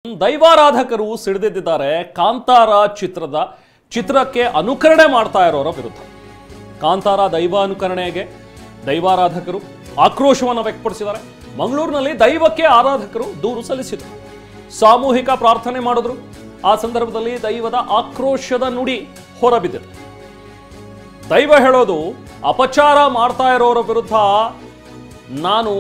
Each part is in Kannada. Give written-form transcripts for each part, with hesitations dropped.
ದೈವಾರಾಧಕರು ಸಿಡಿದೆದ್ದಿದ್ದಾರೆ ಕಾಂತಾರ ಚಿತ್ರಕ್ಕೆ ಅನುಕರಣೆ ಮಾಡ್ತಾ ಇರೋರ ವಿರುದ್ಧ. ಕಾಂತಾರ ದೈವಾನುಕರಣೆಗೆ ದೈವಾರಾಧಕರು ಆಕ್ರೋಶವನ್ನು ವ್ಯಕ್ತಪಡಿಸಿದ್ದಾರೆ. ಮಂಗಳೂರಿನಲ್ಲಿ ದೈವಕ್ಕೆ ಆರಾಧಕರು ದೂರು ಸಲ್ಲಿಸಿದರು, ಸಾಮೂಹಿಕ ಪ್ರಾರ್ಥನೆ ಮಾಡಿದ್ರು. ಆ ಸಂದರ್ಭದಲ್ಲಿ ದೈವದ ಆಕ್ರೋಶದ ನುಡಿ ಹೊರಬಿದ್ದಿದೆ. ದೈವ ಹೇಳೋದು, ಅಪಚಾರ ಮಾಡ್ತಾ ಇರೋರ ವಿರುದ್ಧ ನಾನು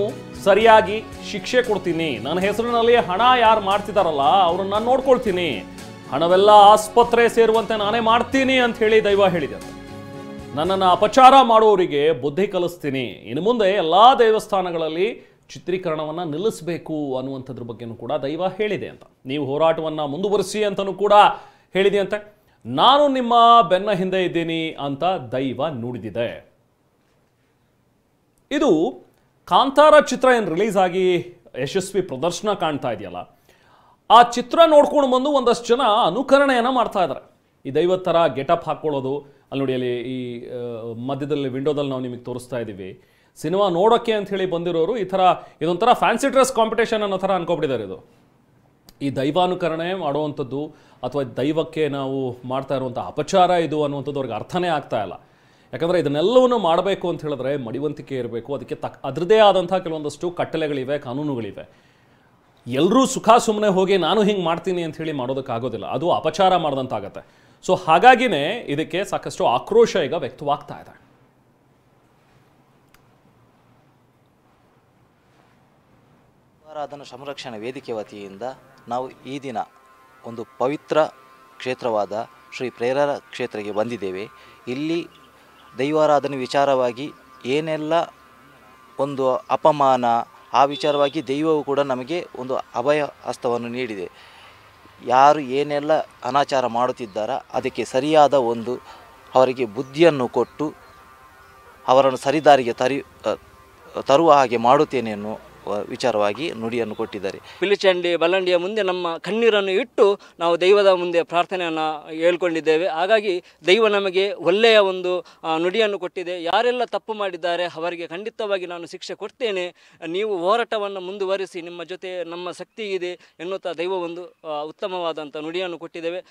ಸರಿಯಾಗಿ ಶಿಕ್ಷೆ ಕೊಡ್ತೀನಿ, ನನ್ನ ಹೆಸರಿನಲ್ಲಿ ಹಣ ಯಾರು ಮಾಡ್ತಿದಾರಲ್ಲ ಅವ್ರನ್ನ ನಾನು ನೋಡ್ಕೊಳ್ತೀನಿ, ಹಣವೆಲ್ಲ ಆಸ್ಪತ್ರೆ ಸೇರುವಂತೆ ನಾನೇ ಮಾಡ್ತೀನಿ ಅಂತ ಹೇಳಿ ದೈವ ಹೇಳಿದೆ. ನನ್ನನ್ನು ಅಪಚಾರ ಮಾಡೋರಿಗೆ ಬುದ್ಧಿ ಕಲಿಸ್ತೀನಿ, ಇನ್ನು ಮುಂದೆ ಎಲ್ಲಾ ದೇವಸ್ಥಾನಗಳಲ್ಲಿ ಚಿತ್ರೀಕರಣವನ್ನ ನಿಲ್ಲಿಸಬೇಕು ಅನ್ನುವಂಥದ್ರ ಬಗ್ಗೆನೂ ಕೂಡ ದೈವ ಹೇಳಿದೆ ಅಂತ. ನೀವು ಹೋರಾಟವನ್ನ ಮುಂದುವರಿಸಿ ಅಂತಲೂ ಕೂಡ ಹೇಳಿದೆ ಅಂತೆ. ನಾನು ನಿಮ್ಮ ಬೆನ್ನ ಹಿಂದೆ ಇದ್ದೀನಿ ಅಂತ ದೈವ ನುಡಿದಿದೆ. ಇದು ಕಾಂತಾರ ಚಿತ್ರ ಏನು ರಿಲೀಸ್ ಆಗಿ ಯಶಸ್ವಿ ಪ್ರದರ್ಶನ ಕಾಣ್ತಾ ಇದೆಯಲ್ಲ, ಆ ಚಿತ್ರ ನೋಡ್ಕೊಂಡು ಬಂದು ಒಂದಷ್ಟು ಜನ ಅನುಕರಣೆಯನ್ನು ಮಾಡ್ತಾ ಇದ್ದಾರೆ. ಈ ದೈವದ ಥರ ಗೆಟಪ್ ಹಾಕ್ಕೊಳ್ಳೋದು, ಅಲ್ಲಿ ನೋಡಿ ಅಲ್ಲಿ ಈ ಮಧ್ಯದಲ್ಲಿ ವಿಂಡೋದಲ್ಲಿ ನಾವು ನಿಮಗೆ ತೋರಿಸ್ತಾ ಇದ್ದೀವಿ. ಸಿನಿಮಾ ನೋಡೋಕ್ಕೆ ಅಂತ ಹೇಳಿ ಬಂದಿರೋರು ಈ ಥರ ಇದೊಂಥರ ಫ್ಯಾನ್ಸಿ ಡ್ರೆಸ್ ಕಾಂಪಿಟೇಷನ್ ಅನ್ನೋ ಥರ ಅನ್ಕೊಬಿಟ್ಟಿದ್ದಾರೆ. ಇದು ಈ ದೈವಾನುಕರಣೆ ಮಾಡುವಂಥದ್ದು ಅಥವಾ ದೈವಕ್ಕೆ ನಾವು ಮಾಡ್ತಾ ಇರುವಂಥ ಅಪಚಾರ ಇದು ಅನ್ನುವಂಥದ್ದು ಅವ್ರಿಗೆ ಅರ್ಥನೇ ಆಗ್ತಾ ಇಲ್ಲ. ಯಾಕಂದರೆ ಇದನ್ನೆಲ್ಲವನ್ನು ಮಾಡಬೇಕು ಅಂತ ಹೇಳಿದ್ರೆ ಮಡಿವಂತಿಕೆ ಇರಬೇಕು, ಅದಕ್ಕೆ ಅದರದೇ ಆದಂಥ ಕೆಲವೊಂದಷ್ಟು ಕಟ್ಟಳೆಗಳಿವೆ, ಕಾನೂನುಗಳಿವೆ. ಎಲ್ಲರೂ ಸುಖ ಸುಮ್ಮನೆ ಹೋಗಿ ನಾನು ಹಿಂಗೆ ಮಾಡ್ತೀನಿ ಅಂತ ಹೇಳಿ ಮಾಡೋದಕ್ಕಾಗೋದಿಲ್ಲ, ಅದು ಅಪಚಾರ ಮಾಡಿದಂತಾಗತ್ತೆ. ಸೊ ಹಾಗಾಗಿನೇ ಇದಕ್ಕೆ ಸಾಕಷ್ಟು ಆಕ್ರೋಶ ಈಗ ವ್ಯಕ್ತವಾಗ್ತಾ ಇದೆ. ದೈವಾರಾಧನಾ ಸಂರಕ್ಷಣಾ ವೇದಿಕೆ ವತಿಯಿಂದ ನಾವು ಈ ದಿನ ಒಂದು ಪವಿತ್ರ ಕ್ಷೇತ್ರವಾದ ಶ್ರೀ ಪ್ರೇರರ ಕ್ಷೇತ್ರಕ್ಕೆ ಬಂದಿದ್ದೇವೆ. ಇಲ್ಲಿ ದೈವಾರಾಧನೆ ವಿಚಾರವಾಗಿ ಏನೆಲ್ಲ ಒಂದು ಅಪಮಾನ, ಆ ವಿಚಾರವಾಗಿ ದೈವವು ಕೂಡ ನಮಗೆ ಒಂದು ಅಭಯ ಹಸ್ತವನ್ನು ನೀಡಿದೆ. ಯಾರು ಏನೆಲ್ಲ ಅನಾಚಾರ ಮಾಡುತ್ತಿದ್ದಾರೋ ಅದಕ್ಕೆ ಸರಿಯಾದ ಒಂದು ಅವರಿಗೆ ಬುದ್ಧಿಯನ್ನು ಕೊಟ್ಟು ಅವರನ್ನು ಸರಿದಾರಿಗೆ ತರುವ ಹಾಗೆ ಮಾಡುತ್ತೇನೆ ಅನ್ನೋ ವಿಚಾರವಾಗಿ ನುಡಿಯನ್ನು ಕೊಟ್ಟಿದ್ದಾರೆ. ಪಿಲಿಚಂಡಿ ಬಲ್ಲಂಡಿಯ ಮುಂದೆ ನಮ್ಮ ಕಣ್ಣೀರನ್ನು ಇಟ್ಟು ನಾವು ದೈವದ ಮುಂದೆ ಪ್ರಾರ್ಥನೆಯನ್ನು ಹೇಳ್ಕೊಂಡಿದ್ದೇವೆ. ಹಾಗಾಗಿ ದೈವ ನಮಗೆ ಒಳ್ಳೆಯ ಒಂದು ನುಡಿಯನ್ನು ಕೊಟ್ಟಿದೆ. ಯಾರೆಲ್ಲ ತಪ್ಪು ಮಾಡಿದ್ದಾರೆ ಅವರಿಗೆ ಖಂಡಿತವಾಗಿ ನಾನು ಶಿಕ್ಷೆ ಕೊಡ್ತೇನೆ, ನೀವು ಹೋರಾಟವನ್ನು ಮುಂದುವರಿಸಿ, ನಿಮ್ಮ ಜೊತೆ ನಮ್ಮ ಶಕ್ತಿ ಇದೆ ಎನ್ನುತ್ತಾ ದೈವ ಒಂದು ಉತ್ತಮವಾದಂಥ ನುಡಿಯನ್ನು ಕೊಟ್ಟಿದ್ದೇವೆ.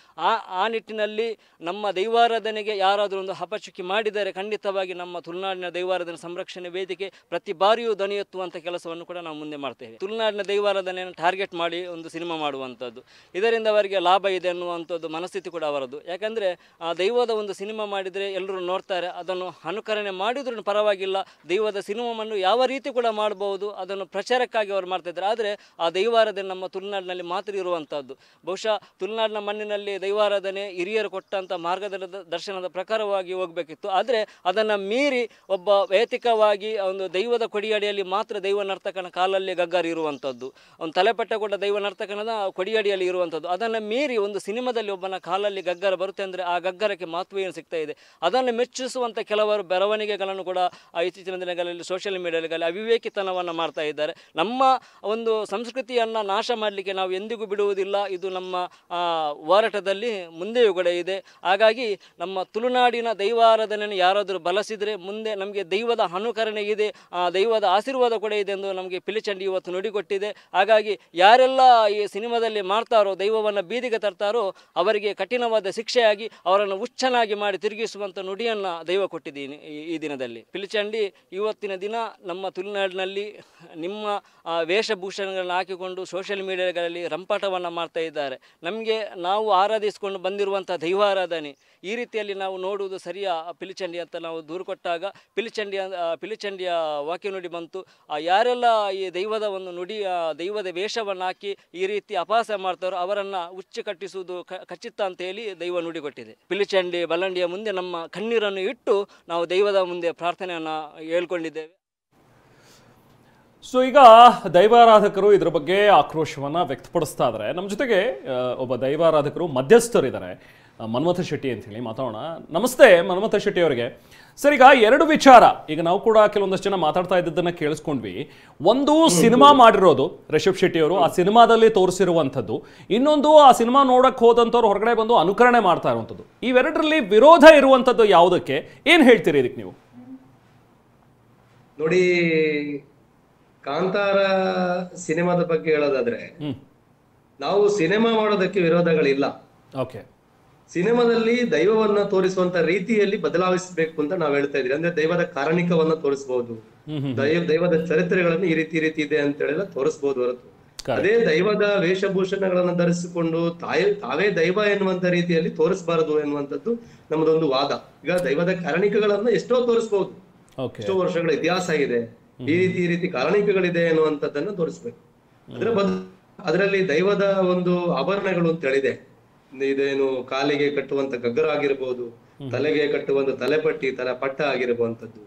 ಆ ನಿಟ್ಟಿನಲ್ಲಿ ನಮ್ಮ ದೈವಾರಾಧನೆಗೆ ಯಾರಾದರೂ ಒಂದು ಅಪಚುಕ್ಕಿ ಮಾಡಿದರೆ ಖಂಡಿತವಾಗಿ ನಮ್ಮ ತುಳುನಾಡಿನ ದೈವಾರಾಧನೆ ಸಂರಕ್ಷಣೆ ವೇದಿಕೆ ಪ್ರತಿ ಬಾರಿಯೂ ಧ್ವನಿ ಎತ್ತುವಂಥ ಕೆಲಸವನ್ನು ಕೂಡ ನಾವು ಮುಂದೆ ಮಾಡ್ತೇವೆ. ತುಳುನಾಡಿನ ದೈವಾರಾಧನೆಯನ್ನು ಟಾರ್ಗೆಟ್ ಮಾಡಿ ಒಂದು ಸಿನಿಮಾ ಮಾಡುವಂಥದ್ದು, ಇದರಿಂದ ಅವರಿಗೆ ಲಾಭ ಇದೆ ಅನ್ನುವಂಥದ್ದು ಮನಸ್ಥಿತಿ ಕೂಡ ಅವರದ್ದು. ಯಾಕಂದರೆ ದೈವದ ಒಂದು ಸಿನಿಮಾ ಮಾಡಿದರೆ ಎಲ್ಲರೂ ನೋಡ್ತಾರೆ, ಅದನ್ನು ಅನುಕರಣೆ ಮಾಡಿದ್ರೂ ಪರವಾಗಿಲ್ಲ, ದೈವದ ಸಿನಿಮಾವನ್ನು ಯಾವ ರೀತಿ ಕೂಡ ಮಾಡಬಹುದು, ಅದನ್ನು ಪ್ರಚಾರಕ್ಕಾಗಿ ಅವರು ಮಾಡ್ತಾಯಿದ್ದಾರೆ. ಆದರೆ ಆ ದೈವಾರಾಧನೆ ನಮ್ಮ ತುಳುನಾಡಿನಲ್ಲಿ ಮಾತ್ರ ಇರುವಂಥದ್ದು. ಬಹುಶಃ ತುಳುನಾಡಿನ ಮಣ್ಣಿನಲ್ಲಿ ದೈವಾರಾಧನೆ ಹಿರಿಯರು ಕೊಟ್ಟಂಥ ಮಾರ್ಗದರ್ಶನದ ಪ್ರಕಾರವಾಗಿ ಹೋಗಬೇಕಿತ್ತು. ಆದರೆ ಅದನ್ನು ಮೀರಿ ಒಬ್ಬ ವೈಯಕ್ತಿಕವಾಗಿ ಒಂದು ದೈವದ ಕೊಡಿಯಡಿಯಲ್ಲಿ ಮಾತ್ರ ದೈವ ನರ್ತಕನ ಕಾಲಲ್ಲಿ ಗಗ್ಗರ ಇರುವಂಥದ್ದು, ಒಂದು ತಲೆಪಟ್ಟೆಗೊಂಡ ದೈವ ನರ್ತಕನದ ಕೊಡಿಯಡಿಯಲ್ಲಿ ಇರುವಂಥದ್ದು, ಅದನ್ನು ಮೀರಿ ಒಂದು ಸಿನಿಮಾದಲ್ಲಿ ಒಬ್ಬನ ಕಾಲಲ್ಲಿ ಗಗ್ಗರ ಬರುತ್ತೆ ಅಂದರೆ ಆ ಗಗ್ಗರಕ್ಕೆ ಮಹತ್ವ ಏನು ಸಿಗ್ತಾ ಇದೆ. ಅದನ್ನು ಮೆಚ್ಚಿಸುವಂಥ ಕೆಲವರು ಬೆಳವಣಿಗೆಗಳನ್ನು ಕೂಡ ಇತ್ತೀಚಿನ ದಿನಗಳಲ್ಲಿ ಸೋಷಿಯಲ್ ಮೀಡಿಯಾಗಳಲ್ಲಿ ಅವಿವೇಕಿತನವನ್ನು ಮಾಡ್ತಾ ಇದ್ದಾರೆ. ನಮ್ಮ ಒಂದು ಸಂಸ್ಕೃತಿಯನ್ನು ನಾಶ ಮಾಡಲಿಕ್ಕೆ ನಾವು ಎಂದಿಗೂ ಬಿಡುವುದಿಲ್ಲ. ಇದು ನಮ್ಮ ಹೋರಾಟದಲ್ಲಿ ಮುಂದೆಯೂ ಕೂಡ ಇದೆ. ಹಾಗಾಗಿ ನಮ್ಮ ತುಳುನಾಡಿನ ದೈವಾರಾಧನೆಯನ್ನು ಯಾರಾದರೂ ಬಳಸಿದರೆ ಮುಂದೆ ನಮಗೆ ದೈವದ ಅನುಕರಣೆ ಇದೆ, ದೈವದ ಆಶೀರ್ವಾದ ಕೂಡ ಇದೆ ಎಂದು ನಮಗೆ ಪಿಲಿಚಂಡಿ ಇವತ್ತು ನುಡಿಕೊಟ್ಟಿದೆ. ಹಾಗಾಗಿ ಯಾರೆಲ್ಲ ಈ ಸಿನಿಮಾದಲ್ಲಿ ಮಾಡ್ತಾರೋ, ದೈವವನ್ನು ಬೀದಿಗೆ ತರ್ತಾರೋ ಅವರಿಗೆ ಕಠಿಣವಾದ ಶಿಕ್ಷೆಯಾಗಿ ಅವರನ್ನು ಹುಚ್ಚನಾಗಿ ಮಾಡಿ ತಿರುಗಿಸುವಂಥ ನುಡಿಯನ್ನು ದೈವ ಕೊಟ್ಟಿದ್ದೀನಿ ಈ ದಿನದಲ್ಲಿ. ಪಿಲಿಚಂಡಿ ಇವತ್ತಿನ ದಿನ ನಮ್ಮ ತುಳುನಾಡಿನಲ್ಲಿ ನಿಮ್ಮ ವೇಷಭೂಷಣಗಳನ್ನು ಹಾಕಿಕೊಂಡು ಸೋಷಿಯಲ್ ಮೀಡಿಯಾಗಳಲ್ಲಿ ರಂಪಾಟವನ್ನು ಮಾಡ್ತಾ ಇದ್ದಾರೆ. ನಮಗೆ ನಾವು ಆರಾಧಿಸಿಕೊಂಡು ಬಂದಿರುವಂಥ ದೈವಾರಾಧನೆ ಈ ರೀತಿಯಲ್ಲಿ ನಾವು ನೋಡುವುದು ಸರಿಯಾ ಪಿಲಿಚಂಡಿ ಅಂತ ನಾವು ದೂರು ಕೊಟ್ಟಾಗ ಪಿಲಿಚಂಡಿಯ ವಾಕ್ಯ ನುಡಿ ಬಂತು. ಯಾರೆಲ್ಲ ಈ ದೈವದ ಒಂದು ನುಡಿ ದೈವದ ವೇಷವನ್ನು ಹಾಕಿ ಈ ರೀತಿ ಅಪಹಾಸ ಮಾಡ್ತಾರೋ ಅವರನ್ನು ಹುಚ್ಚು ಕಟ್ಟಿಸುವುದು ಖಚಿತ ಅಂತ ಹೇಳಿ ದೈವ ನುಡಿ ಕೊಟ್ಟಿದೆ. ಪಿಲಿಚಂಡಿ ಬಲ್ಲಂಡಿಯ ಮುಂದೆ ನಮ್ಮ ಕಣ್ಣೀರನ್ನು ಇಟ್ಟು ನಾವು ದೈವದ ಮುಂದೆ ಪ್ರಾರ್ಥನೆಯನ್ನು ಹೇಳ್ಕೊಂಡಿದ್ದೇವೆ. ಸೊ ಈಗ ದೈವಾರಾಧಕರು ಇದ್ರ ಬಗ್ಗೆ ಆಕ್ರೋಶವನ್ನು ವ್ಯಕ್ತಪಡಿಸ್ತಾ ಇದ್ದಾರೆ. ನಮ್ಮ ಜೊತೆಗೆ ಒಬ್ಬ ದೈವಾರಾಧಕರು ಮಧ್ಯಸ್ಥರಿದ್ದಾರೆ, ಮನ್ಮಥ ಶೆಟ್ಟಿ ಅಂತ ಹೇಳಿ ಮಾತಾಡೋಣ. ನಮಸ್ತೆ ಮನ್ಮಥ ಶೆಟ್ಟಿ ಅವರಿಗೆ. ಸರ್, ಈಗ ಎರಡು ವಿಚಾರ, ಈಗ ನಾವು ಕೂಡ ಕೆಲವೊಂದಷ್ಟು ಜನ ಮಾತಾಡ್ತಾ ಇದ್ದದನ್ನ ಕೇಳಿಸ್ಕೊಂಡ್ವಿ. ಒಂದು ಸಿನಿಮಾ ಮಾಡಿರೋದು ರಿಷಬ್ ಶೆಟ್ಟಿ ಅವರು, ಆ ಸಿನಿಮಾದಲ್ಲಿ ತೋರಿಸಿರುವಂಥದ್ದು. ಇನ್ನೊಂದು ಆ ಸಿನಿಮಾ ನೋಡಕ್ ಹೋದಂಥವ್ರು ಹೊರಗಡೆ ಬಂದು ಅನುಕರಣೆ ಮಾಡ್ತಾ ಇರುವಂಥದ್ದು. ಇವೆರಡರಲ್ಲಿ ವಿರೋಧ ಇರುವಂಥದ್ದು ಯಾವುದಕ್ಕೆ, ಏನು ಹೇಳ್ತೀರಿ ಇದಕ್ಕೆ ನೀವು? ನೋಡಿ, ಕಾಂತಾರ ಸಿನಿಮಾದ ಬಗ್ಗೆ ಹೇಳೋದಾದ್ರೆ ನಾವು ಸಿನಿಮಾ ಮಾಡೋದಕ್ಕೆ ವಿರೋಧಗಳಿಲ್ಲ. ಓಕೆ. ಸಿನಿಮಾದಲ್ಲಿ ದೈವವನ್ನ ತೋರಿಸುವಂತ ರೀತಿಯಲ್ಲಿ ಬದಲಾಯಿಸಬೇಕು ಅಂತ ನಾವು ಹೇಳ್ತಾ ಇದ್ರಿ. ಅಂದ್ರೆ ದೈವದ ಕಾರಣಿಕವನ್ನ ತೋರಿಸಬಹುದು, ದೈವದ ಚರಿತ್ರೆಗಳನ್ನು ಈ ರೀತಿ ಇದೆ ಅಂತ ಹೇಳೆಲ್ಲ ತೋರಿಸಬಹುದು ಹೊರತು ಅದೇ ದೈವದ ವೇಷಭೂಷಣಗಳನ್ನ ಧರಿಸಿಕೊಂಡು ತಾವೇ ದೈವ ಎನ್ನುವಂತ ರೀತಿಯಲ್ಲಿ ತೋರಿಸಬಾರದು ಎನ್ನುವಂಥದ್ದು ನಮ್ಮದೊಂದು ವಾದ. ಈಗ ದೈವದ ಕಾರಣಿಕಗಳನ್ನ ಎಷ್ಟೋ ತೋರಿಸಬಹುದು, ಎಷ್ಟೋ ವರ್ಷಗಳ ಇತಿಹಾಸ ಇದೆ, ಈ ರೀತಿ ಕಾರಣಿಕಗಳಿದೆ ಎನ್ನುವಂಥದ್ದನ್ನ ತೋರಿಸ್ಬೇಕು. ಅದರಲ್ಲಿ ದೈವದ ಒಂದು ಆಭರಣಗಳು ಅಂತ ಹೇಳಿದೆ. ಇದೇನು ಕಾಲಿಗೆ ಕಟ್ಟುವಂತ ಗಗ್ಗರ ಆಗಿರ್ಬೋದು, ತಲೆಗೆ ಕಟ್ಟುವಂತ ತಲೆಪಟ್ಟಿ ಪಟ್ಟ ಆಗಿರುವಂತದ್ದು,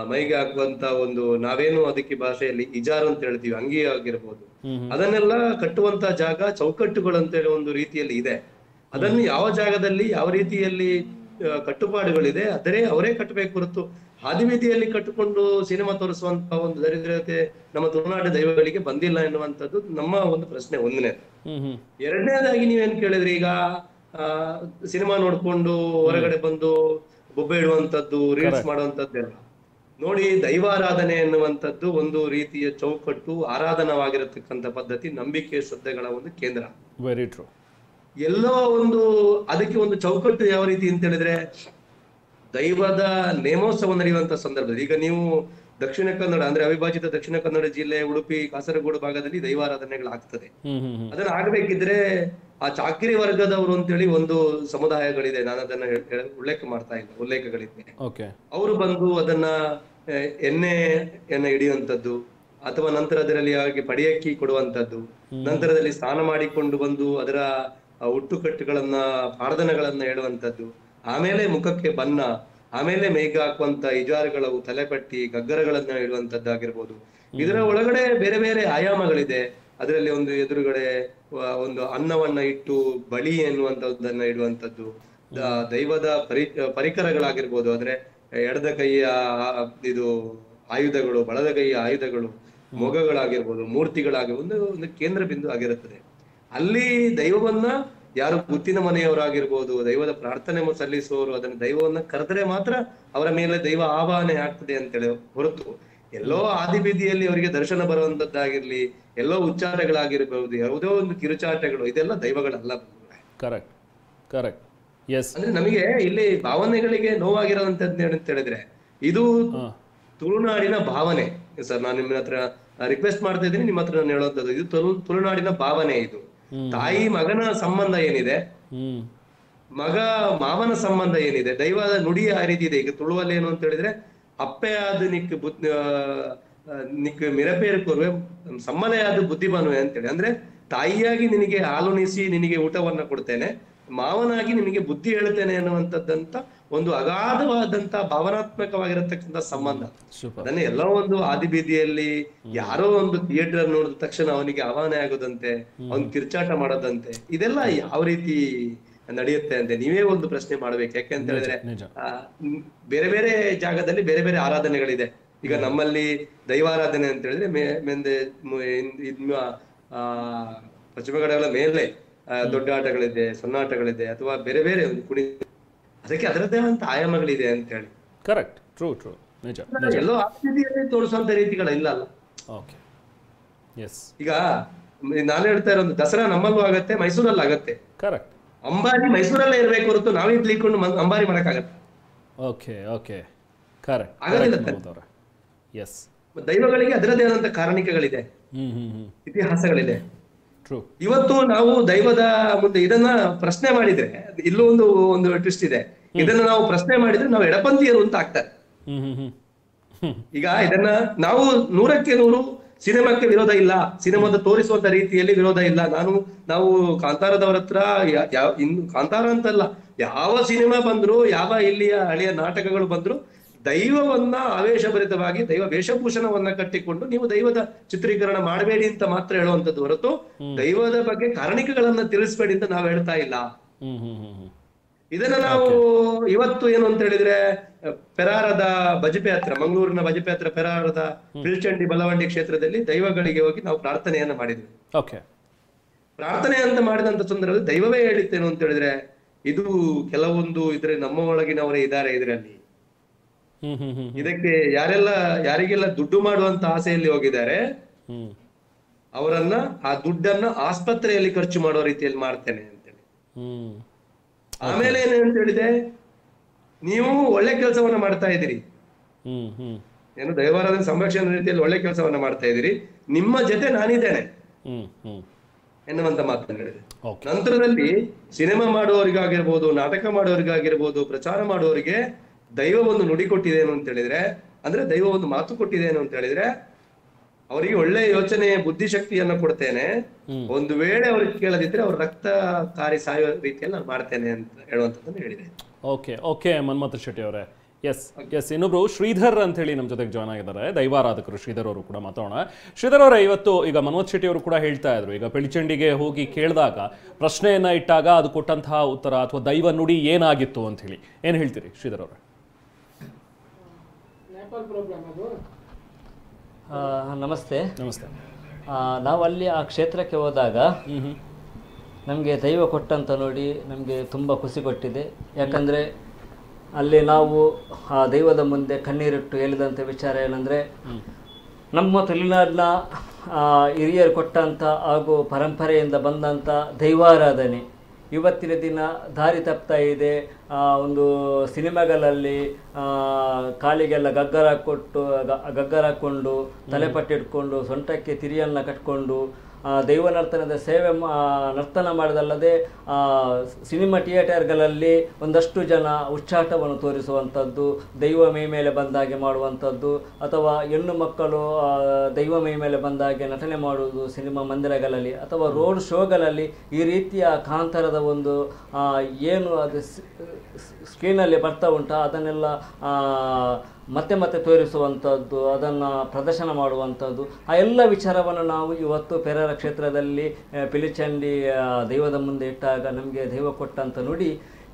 ಮೈಗೆ ಹಾಕುವಂತ ಒಂದು ನಾವೇನು ಅದಕ್ಕೆ ಭಾಷೆಯಲ್ಲಿ ಇಜಾರ್ ಅಂತ ಹೇಳ್ತೀವಿ, ಅಂಗಿ ಆಗಿರ್ಬೋದು, ಅದನ್ನೆಲ್ಲ ಕಟ್ಟುವಂತ ಜಾಗ ಚೌಕಟ್ಟುಗಳು ಅಂತ ಹೇಳಿ ಒಂದು ರೀತಿಯಲ್ಲಿ ಇದೆ. ಅದನ್ನು ಯಾವ ಜಾಗದಲ್ಲಿ ಯಾವ ರೀತಿಯಲ್ಲಿ ಕಟ್ಟುಪಾಡುಗಳಿದೆ ಅವರೇ ಕಟ್ಟಬೇಕು ಹೊರತು ಹಾದಿಬೀದಿಯಲ್ಲಿ ಕಟ್ಟಿಕೊಂಡು ಸಿನಿಮಾ ತೋರಿಸುವಂತ ಒಂದು ದರಿದ್ರತೆ ನಮ್ಮ ತುಳುನಾಡು ದೈವಗಳಿಗೆ ಬಂದಿಲ್ಲ ಎನ್ನುವಂಥದ್ದು ನಮ್ಮ ಒಂದು ಪ್ರಶ್ನೆ. ಒಂದನೇದು. ಎರಡನೇದಾಗಿ ನೀವೇನ್ ಕೇಳಿದ್ರಿ, ಈಗ ಸಿನಿಮಾ ನೋಡ್ಕೊಂಡು ಹೊರಗಡೆ ಬಂದು ಬೊಬ್ಬೆ ಇಡುವಂತದ್ದು, ರೀಲ್ಸ್ ಮಾಡುವಂತದ್ದೆಲ್ಲ ನೋಡಿ. ದೈವಾರಾಧನೆ ಎನ್ನುವಂಥದ್ದು ಒಂದು ರೀತಿಯ ಚೌಕಟ್ಟು, ಆರಾಧನವಾಗಿರತಕ್ಕಂಥ ಪದ್ಧತಿ, ನಂಬಿಕೆ ಶ್ರದ್ಧೆಗಳ ಒಂದು ಕೇಂದ್ರ. Very true. ಎಲ್ಲೋ ಒಂದು ಅದಕ್ಕೆ ಒಂದು ಚೌಕಟ್ಟು ಯಾವ ರೀತಿ ಅಂತ ಹೇಳಿದ್ರೆ, ದೈವದ ನೇಮೋತ್ಸವ ನಡೆಯುವಂತ ಸಂದರ್ಭದಲ್ಲಿ, ಈಗ ನೀವು ದಕ್ಷಿಣ ಕನ್ನಡ ಅಂದ್ರೆ ಅವಿಭಾಜಿತ ದಕ್ಷಿಣ ಕನ್ನಡ ಜಿಲ್ಲೆ, ಉಡುಪಿ, ಕಾಸರಗೋಡು ಭಾಗದಲ್ಲಿ ದೈವಾರಾಧನೆಗಳಾಗ್ತದೆ. ಅದನ್ನ ಆಗ್ಬೇಕಿದ್ರೆ ಆ ಚಾಕಿರಿ ವರ್ಗದವರು ಅಂತೇಳಿ ಒಂದು ಸಮುದಾಯಗಳಿದೆ, ನಾನು ಅದನ್ನ ಉಲ್ಲೇಖ ಮಾಡ್ತಾ ಇಲ್ಲ, ಉಲ್ಲೇಖಗಳಿದೆ. ಅವರು ಬಂದು ಅದನ್ನ ಎಣ್ಣೆ ಹಿಡಿಯುವಂತದ್ದು, ಅಥವಾ ನಂತರ ಅದರಲ್ಲಿ ಹಾಗೆ ಪಡಿಯಕ್ಕಿ ಕೊಡುವಂತದ್ದು, ನಂತರದಲ್ಲಿ ಸ್ನಾನ ಮಾಡಿಕೊಂಡು ಬಂದು ಅದರ ಹುಟ್ಟುಕಟ್ಟುಗಳನ್ನ ಪ್ರಾರ್ಥನೆಗಳನ್ನ ಹೇಳುವಂತದ್ದು, ಆಮೇಲೆ ಮುಖಕ್ಕೆ ಬಣ್ಣ, ಆಮೇಲೆ ಮೈಗೆ ಹಾಕುವಂತ ಇಜಾರುಗಳು, ತಲೆಪಟ್ಟಿ, ಗಗ್ಗರಗಳನ್ನ ಇಡುವಂತದ್ದಾಗಿರ್ಬೋದು. ಇದರ ಒಳಗಡೆ ಬೇರೆ ಬೇರೆ ಆಯಾಮಗಳಿದೆ. ಅದರಲ್ಲಿ ಒಂದು ಎದುರುಗಡೆ ಒಂದು ಅನ್ನವನ್ನ ಇಟ್ಟು ಬಳಿ ಎನ್ನುವಂತದ್ದನ್ನ ಇಡುವಂತದ್ದು, ದೈವದ ಪರಿಕರಗಳಾಗಿರ್ಬೋದು, ಅಂದ್ರೆ ಎಡದ ಕೈಯ ಇದು ಆಯುಧಗಳು, ಬಲದ ಕೈಯ ಆಯುಧಗಳು, ಮೊಗಗಳಾಗಿರ್ಬೋದು, ಮೂರ್ತಿಗಳಾಗಿರ್ಬೋದು, ಒಂದು ಕೇಂದ್ರ ಬಿಂದು ಆಗಿರುತ್ತದೆ. ಅಲ್ಲಿ ದೈವವನ್ನ ಯಾರು ಗುತ್ತಿನ ಮನೆಯವರಾಗಿರ್ಬೋದು, ದೈವದ ಪ್ರಾರ್ಥನೆ ಸಲ್ಲಿಸುವವರು ಅದನ್ನ ದೈವವನ್ನ ಕರೆದರೆ ಮಾತ್ರ ಅವರ ಮೇಲೆ ದೈವ ಆವಾಹನೆ ಆಗ್ತದೆ ಅಂತೇಳಿ ಹೊರತು ಎಲ್ಲೋ ಆದಿಬೀದಿಯಲ್ಲಿ ಅವರಿಗೆ ದರ್ಶನ ಬರುವಂತದ್ದಾಗಿರ್ಲಿ, ಎಲ್ಲೋ ಉಚ್ಚಾರಗಳಾಗಿರ್ಬಹುದು, ಯಾವುದೋ ಒಂದು ಕಿರುಚಾಟಗಳು, ಇದೆಲ್ಲ ದೈವಗಳಲ್ಲ. Correct correct. ಎಸ್. ಅಂದ್ರೆ ನಮಗೆ ಇಲ್ಲಿ ಭಾವನೆಗಳಿಗೆ ನೋವಾಗಿರೋದಂತದ್ದು ಅಂತ ಹೇಳಿದ್ರೆ, ಇದು ತುಳುನಾಡಿನ ಭಾವನೆ ಸರ್. ನಾನು ನಿಮ್ಮ ಹತ್ರ ರಿಕ್ವೆಸ್ಟ್ ಮಾಡ್ತಾ ಇದ್ದೀನಿ, ನಿಮ್ಮ ಹತ್ರ ನಾನು ಹೇಳುವಂತದ್ದು ಇದು ತುಳುನಾಡಿನ ಭಾವನೆ. ಇದು ತಾಯಿ ಮಗನ ಸಂಬಂಧ ಏನಿದೆ, ಮಗ ಮಾವನ ಸಂಬಂಧ ಏನಿದೆ, ದೈವದ ನುಡಿ ಆ ರೀತಿ ಇದೆ. ಈಗ ತುಳುವಲ್ಲಿ ಏನು ಅಂತ ಹೇಳಿದ್ರೆ, ಅಪ್ಪೆ ಆದ ನಿಕ್ ಮಿರಪೇರು ಕೊರುವೆ ಸಮ್ಮಲೆ ಆದ ಬುದ್ಧಿ ಬನುವೆ ಅಂತೇಳಿ, ಅಂದ್ರೆ ತಾಯಿಯಾಗಿ ನಿನಗೆ ಹಾಲುಣಿಸಿ ನಿನಗೆ ಊಟವನ್ನ ಕೊಡ್ತೇನೆ, ಮಾವನಾಗಿ ನಿನಗೆ ಬುದ್ಧಿ ಹೇಳ್ತೇನೆ ಅನ್ನುವಂಥದ್ದಂತ ಒಂದು ಅಗಾಧವಾದಂತ ಭಾವನಾತ್ಮಕವಾಗಿರತಕ್ಕಂಥ ಸಂಬಂಧ. ಅದನ್ನ ಎಲ್ಲೋ ಒಂದು ಆದಿಬೀದಿಯಲ್ಲಿ ಯಾರೋ ಒಂದು ಥಿಯೇಟರ್ ನೋಡಿದ ತಕ್ಷಣ ಅವನಿಗೆ ಆವಾಹನೆ ಆಗೋದಂತೆ, ಅವನ್ ಕಿರ್ಚಾಟ ಮಾಡೋದಂತೆ, ಇದೆಲ್ಲ ಯಾವ ರೀತಿ ನಡೆಯುತ್ತೆ ಅಂತ ನೀವೇ ಒಂದು ಪ್ರಶ್ನೆ ಮಾಡ್ಬೇಕು. ಯಾಕೆಂತ ಹೇಳಿದ್ರೆ ಬೇರೆ ಬೇರೆ ಜಾಗದಲ್ಲಿ ಬೇರೆ ಬೇರೆ ಆರಾಧನೆಗಳಿದೆ. ಈಗ ನಮ್ಮಲ್ಲಿ ದೈವಾರಾಧನೆ ಅಂತ ಹೇಳಿದ್ರೆ ಪಶ್ಚಿಮ ಕಡೆಗಳ ಮೇಲೆ ದೊಡ್ಡ ಆಟಗಳಿದೆ, ಸಣ್ಣ ಆಟಗಳಿದೆ, ಅಥವಾ ಬೇರೆ ಬೇರೆ ಒಂದು ಕುಣಿ, ಅದಕ್ಕೆ ಅದರದ್ದೇ ಅಂತ ಆಯಾಮಗಳಿದೆ ಅಂತ ಹೇಳಿ. ಕರೆಕ್ಟ್. True true. ನಿಜ. ಎಲ್ಲೋ ಆಕೃತಿಯಲ್ಲಿ ತೋರಿಸುವಂತ ರೀತಿಗಳಿಲ್ಲ ಅಲ್ಲ. ಓಕೆ. ಎಸ್. ಈಗ ನಾನು ಹೇಳ್ತಾ ಇರೋದು, ದಸರಾ ನಮ್ಮಲ್ಲೂ ಆಗತ್ತೆ, ಮೈಸೂರಲ್ಲಿ ಆಗತ್ತೆ. ಕರೆಕ್ಟ್. ಅಂಬಾರಿ ಮೈಸೂರಲ್ಲೇ ಇರ್ಬೇಕು ಹೊರತು ನಾವೇ ತಿಳ್ಕೊಂಡು ಅಂಬಾರಿ ಮಾಡಕ್ಕಾಗತ್ತೆ? Okay okay. ಕರೆಕ್ಟ್. ಆಗೋದಿಲ್ಲ. ಎಸ್. ದೈವಗಳಿಗೆ ಅದರದೇ ಆದಂತ ಕಾರಣಿಕಗಳಿದೆ, ಇತಿಹಾಸಗಳಿದೆ. ಇವತ್ತು ನಾವು ದೈವದ ಮುಂದೆ ಇದನ್ನ ಪ್ರಶ್ನೆ ಮಾಡಿದ್ರೆ, ಇಲ್ಲೂ ಒಂದು ಟ್ವಿಸ್ಟ್ ಇದೆ. ಇದನ್ನ ನಾವು ಪ್ರಶ್ನೆ ಮಾಡಿದ್ರೆ ನಾವು ಎಡಪಂಥೀಯರು ಅಂತ ಆಗ್ತಾರೆ. ಈಗ ಇದನ್ನ ನಾವು 100% ಸಿನಿಮಾಕ್ಕೆ ವಿರೋಧ ಇಲ್ಲ, ಸಿನಿಮಾದ ತೋರಿಸುವಂತ ರೀತಿಯಲ್ಲಿ ವಿರೋಧ ಇಲ್ಲ. ನಾವು ಕಾಂತಾರದವರ ಹತ್ರ ಕಾಂತಾರ ಅಂತಲ್ಲ, ಯಾವ ಸಿನಿಮಾ ಬಂದ್ರು, ಯಾವ ಇಲ್ಲಿಯ ಹಳೆಯ ನಾಟಕಗಳು ಬಂದ್ರು, ದೈವವನ್ನ ಆವೇಶಭರಿತವಾಗಿ ದೈವ ವೇಷಭೂಷಣವನ್ನ ಕಟ್ಟಿಕೊಂಡು ನೀವು ದೈವದ ಚಿತ್ರೀಕರಣ ಮಾಡಬೇಡಿ ಅಂತ ಮಾತ್ರ ಹೇಳುವಂತದ್ದು ಹೊರತು ದೈವದ ಬಗ್ಗೆ ಕಾರಣಿಕಗಳನ್ನ ತಿಳಿಸ್ಬೇಡಿ ಅಂತ ನಾವು ಹೇಳ್ತಾ ಇಲ್ಲ. ಇದನ್ನ ನಾವು ಇವತ್ತು ಏನು ಅಂತ ಹೇಳಿದ್ರೆ, ಪೆರಾರದ ಬಜಪೆ ಹತ್ರ, ಮಂಗಳೂರಿನ ಬಜಪೆ ಹತ್ರ ಪೆರಾರದ ಪಿಳ್ಚಂಡಿ ಬಲವಂಡಿ ಕ್ಷೇತ್ರದಲ್ಲಿ ದೈವಗಳಿಗೆ ಹೋಗಿ ನಾವು ಪ್ರಾರ್ಥನೆಯನ್ನ ಮಾಡಿದ್ವಿ. ಪ್ರಾರ್ಥನೆ ಅಂತ ಮಾಡಿದಂತ ಸಂದರ್ಭದಲ್ಲಿ ದೈವವೇ ಹೇಳಿತ್ತೇನು ಅಂತ ಹೇಳಿದ್ರೆ, ಇದು ಕೆಲವೊಂದು ಇದ್ರೆ ನಮ್ಮ ಒಳಗಿನವರೇ ಇದ್ದಾರೆ ಇದರಲ್ಲಿ, ಯಾರಿಗೆಲ್ಲ ದುಡ್ಡು ಮಾಡುವಂತ ಆಸೆಯಲ್ಲಿ ಹೋಗಿದ್ದಾರೆ ಅವರನ್ನ ಆ ದುಡ್ಡನ್ನ ಆಸ್ಪತ್ರೆಯಲ್ಲಿ ಖರ್ಚು ಮಾಡೋ ರೀತಿಯಲ್ಲಿ ಮಾಡ್ತೇನೆ ಅಂತೇಳಿ. ಆಮೇಲೆ ಏನೇನು ಅಂತ ಹೇಳಿದೆ, ನೀವು ಒಳ್ಳೆ ಕೆಲಸವನ್ನ ಮಾಡ್ತಾ ಇದ್ದೀರಿ, ಏನು ದೈವಾರಾಧನೆ ಸಂರಕ್ಷಣೆ ರೀತಿಯಲ್ಲಿ ಒಳ್ಳೆ ಕೆಲಸವನ್ನ ಮಾಡ್ತಾ ಇದ್ದೀರಿ, ನಿಮ್ಮ ಜೊತೆ ನಾನಿದ್ದೇನೆ ಎನ್ನುವಂತ ಮಾತನ್ನು ಹೇಳಿದೆ. ನಂತರದಲ್ಲಿ ಸಿನಿಮಾ ಮಾಡುವವರಿಗಾಗಿರ್ಬೋದು, ನಾಟಕ ಮಾಡುವವರಿಗಾಗಿರ್ಬೋದು, ಪ್ರಚಾರ ಮಾಡುವವರಿಗೆ ದೈವ ಒಂದು ನುಡಿ ಕೊಟ್ಟಿದೇನು ಅಂತ ಹೇಳಿದ್ರೆ, ಅಂದ್ರೆ ದೈವ ಒಂದು ಮಾತು ಕೊಟ್ಟಿದೇನು ಅಂತ ಹೇಳಿದ್ರೆ, ಅವರಿಗೆ ಒಳ್ಳೆ ಯೋಚನೆ ಬುದ್ಧಿಶಕ್ತಿಯನ್ನ ಕೊಡ್ತೇನೆ, ಒಂದು ವೇಳೆ ಅವ್ರಿಗೆ ಕೇಳದಿದ್ರೆ ಅವ್ರ ರಕ್ತ ಕಾರಿ ಸಾಯೋ ರೀತಿಯಲ್ಲಿ ನಾನು ಮಾಡ್ತೇನೆ ಅಂತ ಹೇಳುವಂತದ್ದನ್ನು ಹೇಳಿದೆ. ಓಕೆ ಓಕೆ ಮನ್ಮಥ ಶೆಟ್ಟಿ ಅವರೇ, ಎಸ್ ಇನ್ನೊಬ್ರು ಶ್ರೀಧರ್ ಅಂತ ಹೇಳಿ ನಮ್ಮ ಜೊತೆಗೆ ಜಾಯ್ನ್ ಆಗಿದ್ದಾರೆ, ದೈವಾರಾಧಕರು. ಶ್ರೀಧರ್ ಅವರು ಕೂಡ ಮಾತಾಡೋಣ. ಶ್ರೀಧರ್ ಅವರೇ, ಇವತ್ತು ಈಗ ಮನ್ಮಥ ಶೆಟ್ಟಿ ಅವರು ಕೂಡ ಹೇಳ್ತಾ ಇದ್ರು, ಈಗ ಪಿಳಿಚಂಡಿಗೆ ಹೋಗಿ ಕೇಳಿದಾಗ ಪ್ರಶ್ನೆಯನ್ನ ಇಟ್ಟಾಗ ಅದು ಕೊಟ್ಟಂತಹ ಉತ್ತರ ಅಥವಾ ದೈವ ನುಡಿ ಏನಾಗಿತ್ತು ಅಂತ ಹೇಳಿ ಏನ್ ಹೇಳ್ತೀರಿ ಶ್ರೀಧರ್ ಅವರೇ? ನಮಸ್ತೆ. ನಮಸ್ತೆ. ನಾವು ಅಲ್ಲಿ ಆ ಕ್ಷೇತ್ರಕ್ಕೆ ಹೋದಾಗ ನಮಗೆ ದೈವ ಕೊಟ್ಟಂತ ನೋಡಿ ನಮಗೆ ತುಂಬ ಖುಷಿ ಕೊಟ್ಟಿದೆ. ಯಾಕಂದರೆ ಅಲ್ಲಿ ನಾವು ಆ ದೈವದ ಮುಂದೆ ಕಣ್ಣೀರಿಟ್ಟು ಹೇಳಿದಂಥ ವಿಚಾರ ಏನಂದರೆ, ನಮ್ಮ ತುಳುನಾಡಿನ ಹಿರಿಯರು ಕೊಟ್ಟಂಥ ಹಾಗೂ ಪರಂಪರೆಯಿಂದ ಬಂದಂಥ ದೈವಾರಾಧನೆ ಇವತ್ತಿನ ದಿನ ದಾರಿ ತಪ್ತಾ ಇದೆ. ಒಂದು ಸಿನಿಮಾಗಳಲ್ಲಿ ಕಾಲಿಗೆಲ್ಲ ಗಗ್ಗರ ಹಾಕ್ಕೊಂಡು ತಲೆಪಟ್ಟಿಟ್ಕೊಂಡು ಸೊಂಟಕ್ಕೆ ತಿರಿಯನ್ನು ಕಟ್ಕೊಂಡು ದೈವ ನರ್ತನದ ಸೇವೆ ನರ್ತನ ಮಾಡಿದಲ್ಲದೆ ಸಿನಿಮಾ ಥಿಯೇಟರ್ಗಳಲ್ಲಿ ಒಂದಷ್ಟು ಜನ ಉಚ್ಚಾಟವನ್ನು ತೋರಿಸುವಂಥದ್ದು, ದೈವ ಮೈ ಮೇಲೆ ಬಂದಾಗೆ ಮಾಡುವಂಥದ್ದು, ಅಥವಾ ಹೆಣ್ಣು ಮಕ್ಕಳು ದೈವ ಮೈ ಮೇಲೆ ಬಂದಾಗೆ ನಟನೆ ಮಾಡುವುದು ಸಿನಿಮಾ ಮಂದಿರಗಳಲ್ಲಿ ಅಥವಾ ರೋಡ್ ಶೋಗಳಲ್ಲಿ ಈ ರೀತಿಯ ಕಾಂತಾರದ ಒಂದು ಏನು ಅದು ಸ್ಕ್ರೀನಲ್ಲಿ ಬರ್ತಾ ಉಂಟು ಅದನ್ನೆಲ್ಲ ಮತ್ತೆ ಮತ್ತೆ ತೋರಿಸುವಂಥದ್ದು, ಅದನ್ನು ಪ್ರದರ್ಶನ ಮಾಡುವಂಥದ್ದು, ಆ ಎಲ್ಲ ವಿಚಾರವನ್ನು ನಾವು ಇವತ್ತು ಪೆರೇರ ಕ್ಷೇತ್ರದಲ್ಲಿ ಪಿಲಿಚಂಡಿ ದೈವದ ಮುಂದೆ ಇಟ್ಟಾಗ ನಮಗೆ ದೈವ ಕೊಟ್ಟಂತ ನುಡಿ,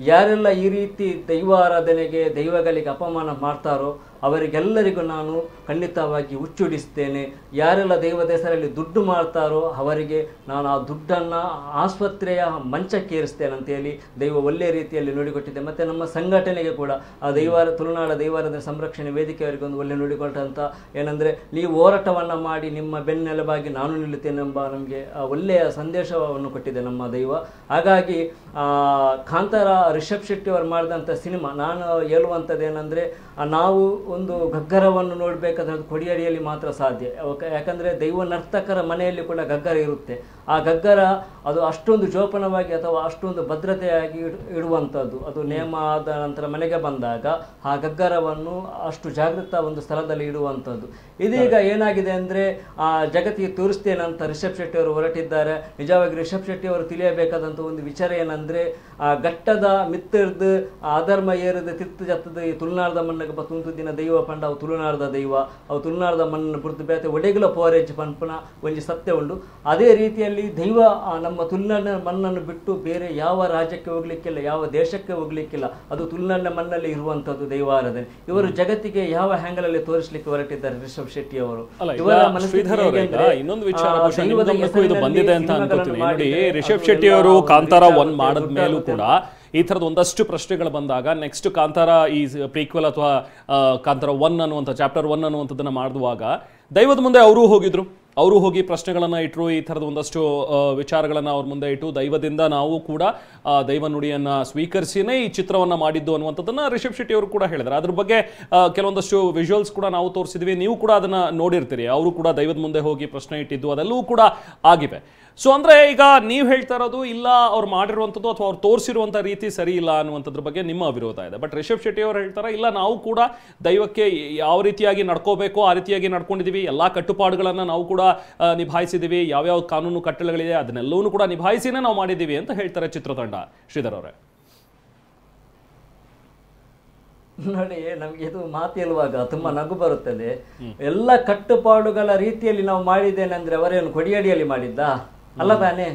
ಯಾರೆಲ್ಲ ಈ ರೀತಿ ದೈವ ಆರಾಧನೆಗೆ ದೈವಗಳಿಗೆ ಅಪಮಾನ ಮಾಡ್ತಾರೋ ಅವರಿಗೆಲ್ಲರಿಗೂ ನಾನು ಖಂಡಿತವಾಗಿ ಹುಚ್ಚುಡಿಸ್ತೇನೆ. ಯಾರೆಲ್ಲ ದೈವದ ಹೆಸರಲ್ಲಿ ದುಡ್ಡು ಮಾಡ್ತಾರೋ ಅವರಿಗೆ ನಾನು ಆ ದುಡ್ಡನ್ನು ಆಸ್ಪತ್ರೆಯ ಮಂಚಕ್ಕೇರಿಸ್ತೇನೆ ಅಂತೇಳಿ ದೈವ ಒಳ್ಳೆಯ ರೀತಿಯಲ್ಲಿ ನುಡಿಕೊಟ್ಟಿದೆ. ಮತ್ತು ನಮ್ಮ ಸಂಘಟನೆಗೆ ಕೂಡ ಆ ತುಳುನಾಡ ದೈವಾರಾಧನೆ ಸಂರಕ್ಷಣೆ ವೇದಿಕೆಯವರಿಗೆ ಒಂದು ಒಳ್ಳೆ ನುಡಿಕೊಟ್ಟಂತ ಏನಂದರೆ, ನೀವು ಹೋರಾಟವನ್ನು ಮಾಡಿ ನಿಮ್ಮ ಬೆನ್ನೆಲುಬಾಗಿ ನಾನು ನಿಲ್ಲುತ್ತೇನೆಂಬ ನಮಗೆ ಒಳ್ಳೆಯ ಸಂದೇಶವನ್ನು ಕೊಟ್ಟಿದೆ ನಮ್ಮ ದೈವ. ಹಾಗಾಗಿ ಕಾಂತಾರ ರಿಷಬ್ ಶೆಟ್ಟಿ ಅವರು ಮಾಡಿದಂಥ ಸಿನಿಮಾ, ನಾನು ಹೇಳುವಂಥದ್ದೇನೆಂದರೆ, ನಾವು ಒಂದು ಗಗ್ಗರವನ್ನು ನೋಡಬೇಕಾದ್ರೆ ಅದು ಕೊಡಿಯಡಿಯಲ್ಲಿ ಮಾತ್ರ ಸಾಧ್ಯ. ಯಾಕಂದರೆ ದೈವ ನರ್ತಕರ ಮನೆಯಲ್ಲಿ ಕೂಡ ಗಗ್ಗರ ಇರುತ್ತೆ. ಆ ಗಗ್ಗರ ಅದು ಅಷ್ಟೊಂದು ಜೋಪಾನವಾಗಿ ಅಥವಾ ಅಷ್ಟೊಂದು ಭದ್ರತೆಯಾಗಿ ಇಡುವಂಥದ್ದು. ಅದು ನೇಮ ಆದ ನಂತರ ಮನೆಗೆ ಬಂದಾಗ ಆ ಗಗ್ಗರವನ್ನು ಅಷ್ಟು ಜಾಗೃತ ಒಂದು ಸ್ಥಳದಲ್ಲಿ ಇಡುವಂಥದ್ದು. ಇದೀಗ ಏನಾಗಿದೆ ಅಂದರೆ, ಆ ಜಗತ್ತಿಗೆ ತೋರಿಸ್ತೇನೆ ಅಂತ ರಿಷಬ್ ಶೆಟ್ಟಿ ಅವರು ಹೊರಟಿದ್ದಾರೆ. ನಿಜವಾಗಿ ರಿಷಬ್ ಶೆಟ್ಟಿ ಅವರು ತಿಳಿಯಬೇಕಾದಂಥ ಒಂದು ವಿಚಾರ ಏನಂದರೆ, ಆ ಘಟ್ಟದ ಮಿತ್ತರ್ದು ಅಧರ್ಮ ಏರಿದ ತಿರ್ತು ಜತ್ತದ ಈ ತುಳುನಾಡದ ಮಣ್ಣಗೆ ಬತ್ತೊಂದು ದಿನ ದೈವ ಪಂಡ ಅವು ತುಳುನಾಡದ ದೈವ, ಅವು ತುಳುನಾಡದ ಮಣ್ಣನ್ನು ಬುರ್ದು ಬೇತೆ ಒಡೆಗುಲ ಪೋರೇಜ್ ಪಂಪನ ಒಂಜಿ ಸತ್ಯ ಉಂಡು. ಅದೇ ರೀತಿಯಲ್ಲಿ ದೈವ ನಮ್ಮ ತುಳುನಾಡಿನ ಮಣ್ಣನ್ನು ಬಿಟ್ಟು ಬೇರೆ ಯಾವ ರಾಜ್ಯಕ್ಕೆ ಹೋಗ್ಲಿಕ್ಕಿಲ್ಲ, ಯಾವ ದೇಶಕ್ಕೆ ಹೋಗ್ಲಿಕ್ಕಿಲ್ಲ. ಅದು ತುಳುನಾಡಿನ ಮಣ್ಣಲ್ಲಿ ಇರುವಂಥದ್ದು ದೈವಾರಾಧನೆ. ಇವರು ಜಗತ್ತಿಗೆ ಯಾವ ಹ್ಯಾಂಗಲಲ್ಲಿ ತೋರಿಸಲಿಕ್ಕೆ ಹೊರಟಿದ್ದಾರೆ ರಿಷಬ್ ಶೆಟ್ಟಿ ಅವರು. ಇನ್ನೊಂದು ವಿಚಾರ ಇದು ಬಂದಿದೆ ಅಂತ ಅನ್ಕೋತೀನಿ ನೋಡಿ. ರಿಷಬ್ ಶೆಟ್ಟಿ ಅವರು ಕಾಂತಾರ 1 ಮಾಡಿದ ಮೇಲೂ ಕೂಡ ಈ ಥರದ ಒಂದಷ್ಟು ಪ್ರಶ್ನೆಗಳು ಬಂದಾಗ ನೆಕ್ಸ್ಟ್ ಕಾಂತಾರ ಈ ಪ್ರೀಕ್ವೆಲ್ ಅಥವಾ ಕಾಂತಾರ 1 ಅನ್ನುವಂಥ ಚಾಪ್ಟರ್ 1 ಅನ್ನುವಂಥದ್ದನ್ನು ಮಾಡುವಾಗ ದೈವದ ಮುಂದೆ ಅವರು ಹೋಗಿ ಪ್ರಶ್ನೆಗಳನ್ನು ಇಟ್ಟರು. ಈ ಥರದ ಒಂದಷ್ಟು ವಿಚಾರಗಳನ್ನು ಅವ್ರ ಮುಂದೆ ಇಟ್ಟು ದೈವದಿಂದ ನಾವು ಕೂಡ ದೈವ ನುಡಿಯನ್ನು ಸ್ವೀಕರಿಸಿನೇ ಈ ಚಿತ್ರವನ್ನು ಮಾಡಿದ್ದು ಅನ್ನುವಂಥದ್ದನ್ನು ರಿಷಬ್ ಶೆಟ್ಟಿ ಅವರು ಕೂಡ ಹೇಳಿದ್ದಾರೆ. ಅದ್ರ ಬಗ್ಗೆ ಕೆಲವೊಂದಷ್ಟು ವಿಜುವಲ್ಸ್ ಕೂಡ ನಾವು ತೋರಿಸಿದ್ವಿ, ನೀವು ಕೂಡ ಅದನ್ನು ನೋಡಿರ್ತೀರಿ. ಅವರು ಕೂಡ ದೈವದ ಮುಂದೆ ಹೋಗಿ ಪ್ರಶ್ನೆ ಇಟ್ಟಿದ್ದು ಅದೆಲ್ಲವೂ ಕೂಡ ಆಗಿವೆ. ಸೊ ಅಂದರೆ ಈಗ ನೀವು ಹೇಳ್ತಾ ಇರೋದು ಇಲ್ಲ ಅವ್ರು ಮಾಡಿರುವಂಥದ್ದು ಅಥವಾ ಅವ್ರು ತೋರಿಸಿರುವಂಥ ರೀತಿ ಸರಿ ಇಲ್ಲ ಅನ್ನುವಂಥದ್ರ ಬಗ್ಗೆ ನಿಮ್ಮ ವಿರೋಧ ಇದೆ. ಬಟ್ ರಿಷಬ್ ಶೆಟ್ಟಿ ಅವರು ಹೇಳ್ತಾರೆ, ಇಲ್ಲ ನಾವು ಕೂಡ ದೈವಕ್ಕೆ ಯಾವ ರೀತಿಯಾಗಿ ನಡ್ಕೋಬೇಕು ಆ ರೀತಿಯಾಗಿ ನಡ್ಕೊಂಡಿದ್ದೀವಿ, ಎಲ್ಲ ಕಟ್ಟುಪಾಡುಗಳನ್ನು ನಾವು ಕೂಡ ನಿಭಾಯಿಸಿದ್ದೀವಿ, ಯಾವ್ಯಾವ ಕಾನೂನು ಕಟ್ಟಳೆಗಳಿದೆ ಅದನ್ನೆಲ್ಲವೂ ಕೂಡ ನಿಭಾಯಿಸಿನೇ ನಾವು ಮಾಡಿದ್ದೀವಿ ಅಂತ ಹೇಳ್ತಾರೆ ಚಿತ್ರತಂಡ. ಶ್ರೀಧರ್ ಅವರೇ ನೋಡಿ, ನಮಗೆ ಇದು ಮಾತು ಹೇಳುವಾಗ ತುಂಬಾ ನಗು ಬರುತ್ತದೆ. ಎಲ್ಲ ಕಟ್ಟುಪಾಡುಗಳ ರೀತಿಯಲ್ಲಿ ನಾವು ಮಾಡಿದ್ದೇನೆ ಅಂದ್ರೆ ಅವರೇನು ಕೊಡಿಯಡಿಯಲ್ಲಿ ಮಾಡಿದ್ದ ಅಲ್ಲ ತಾನೇ?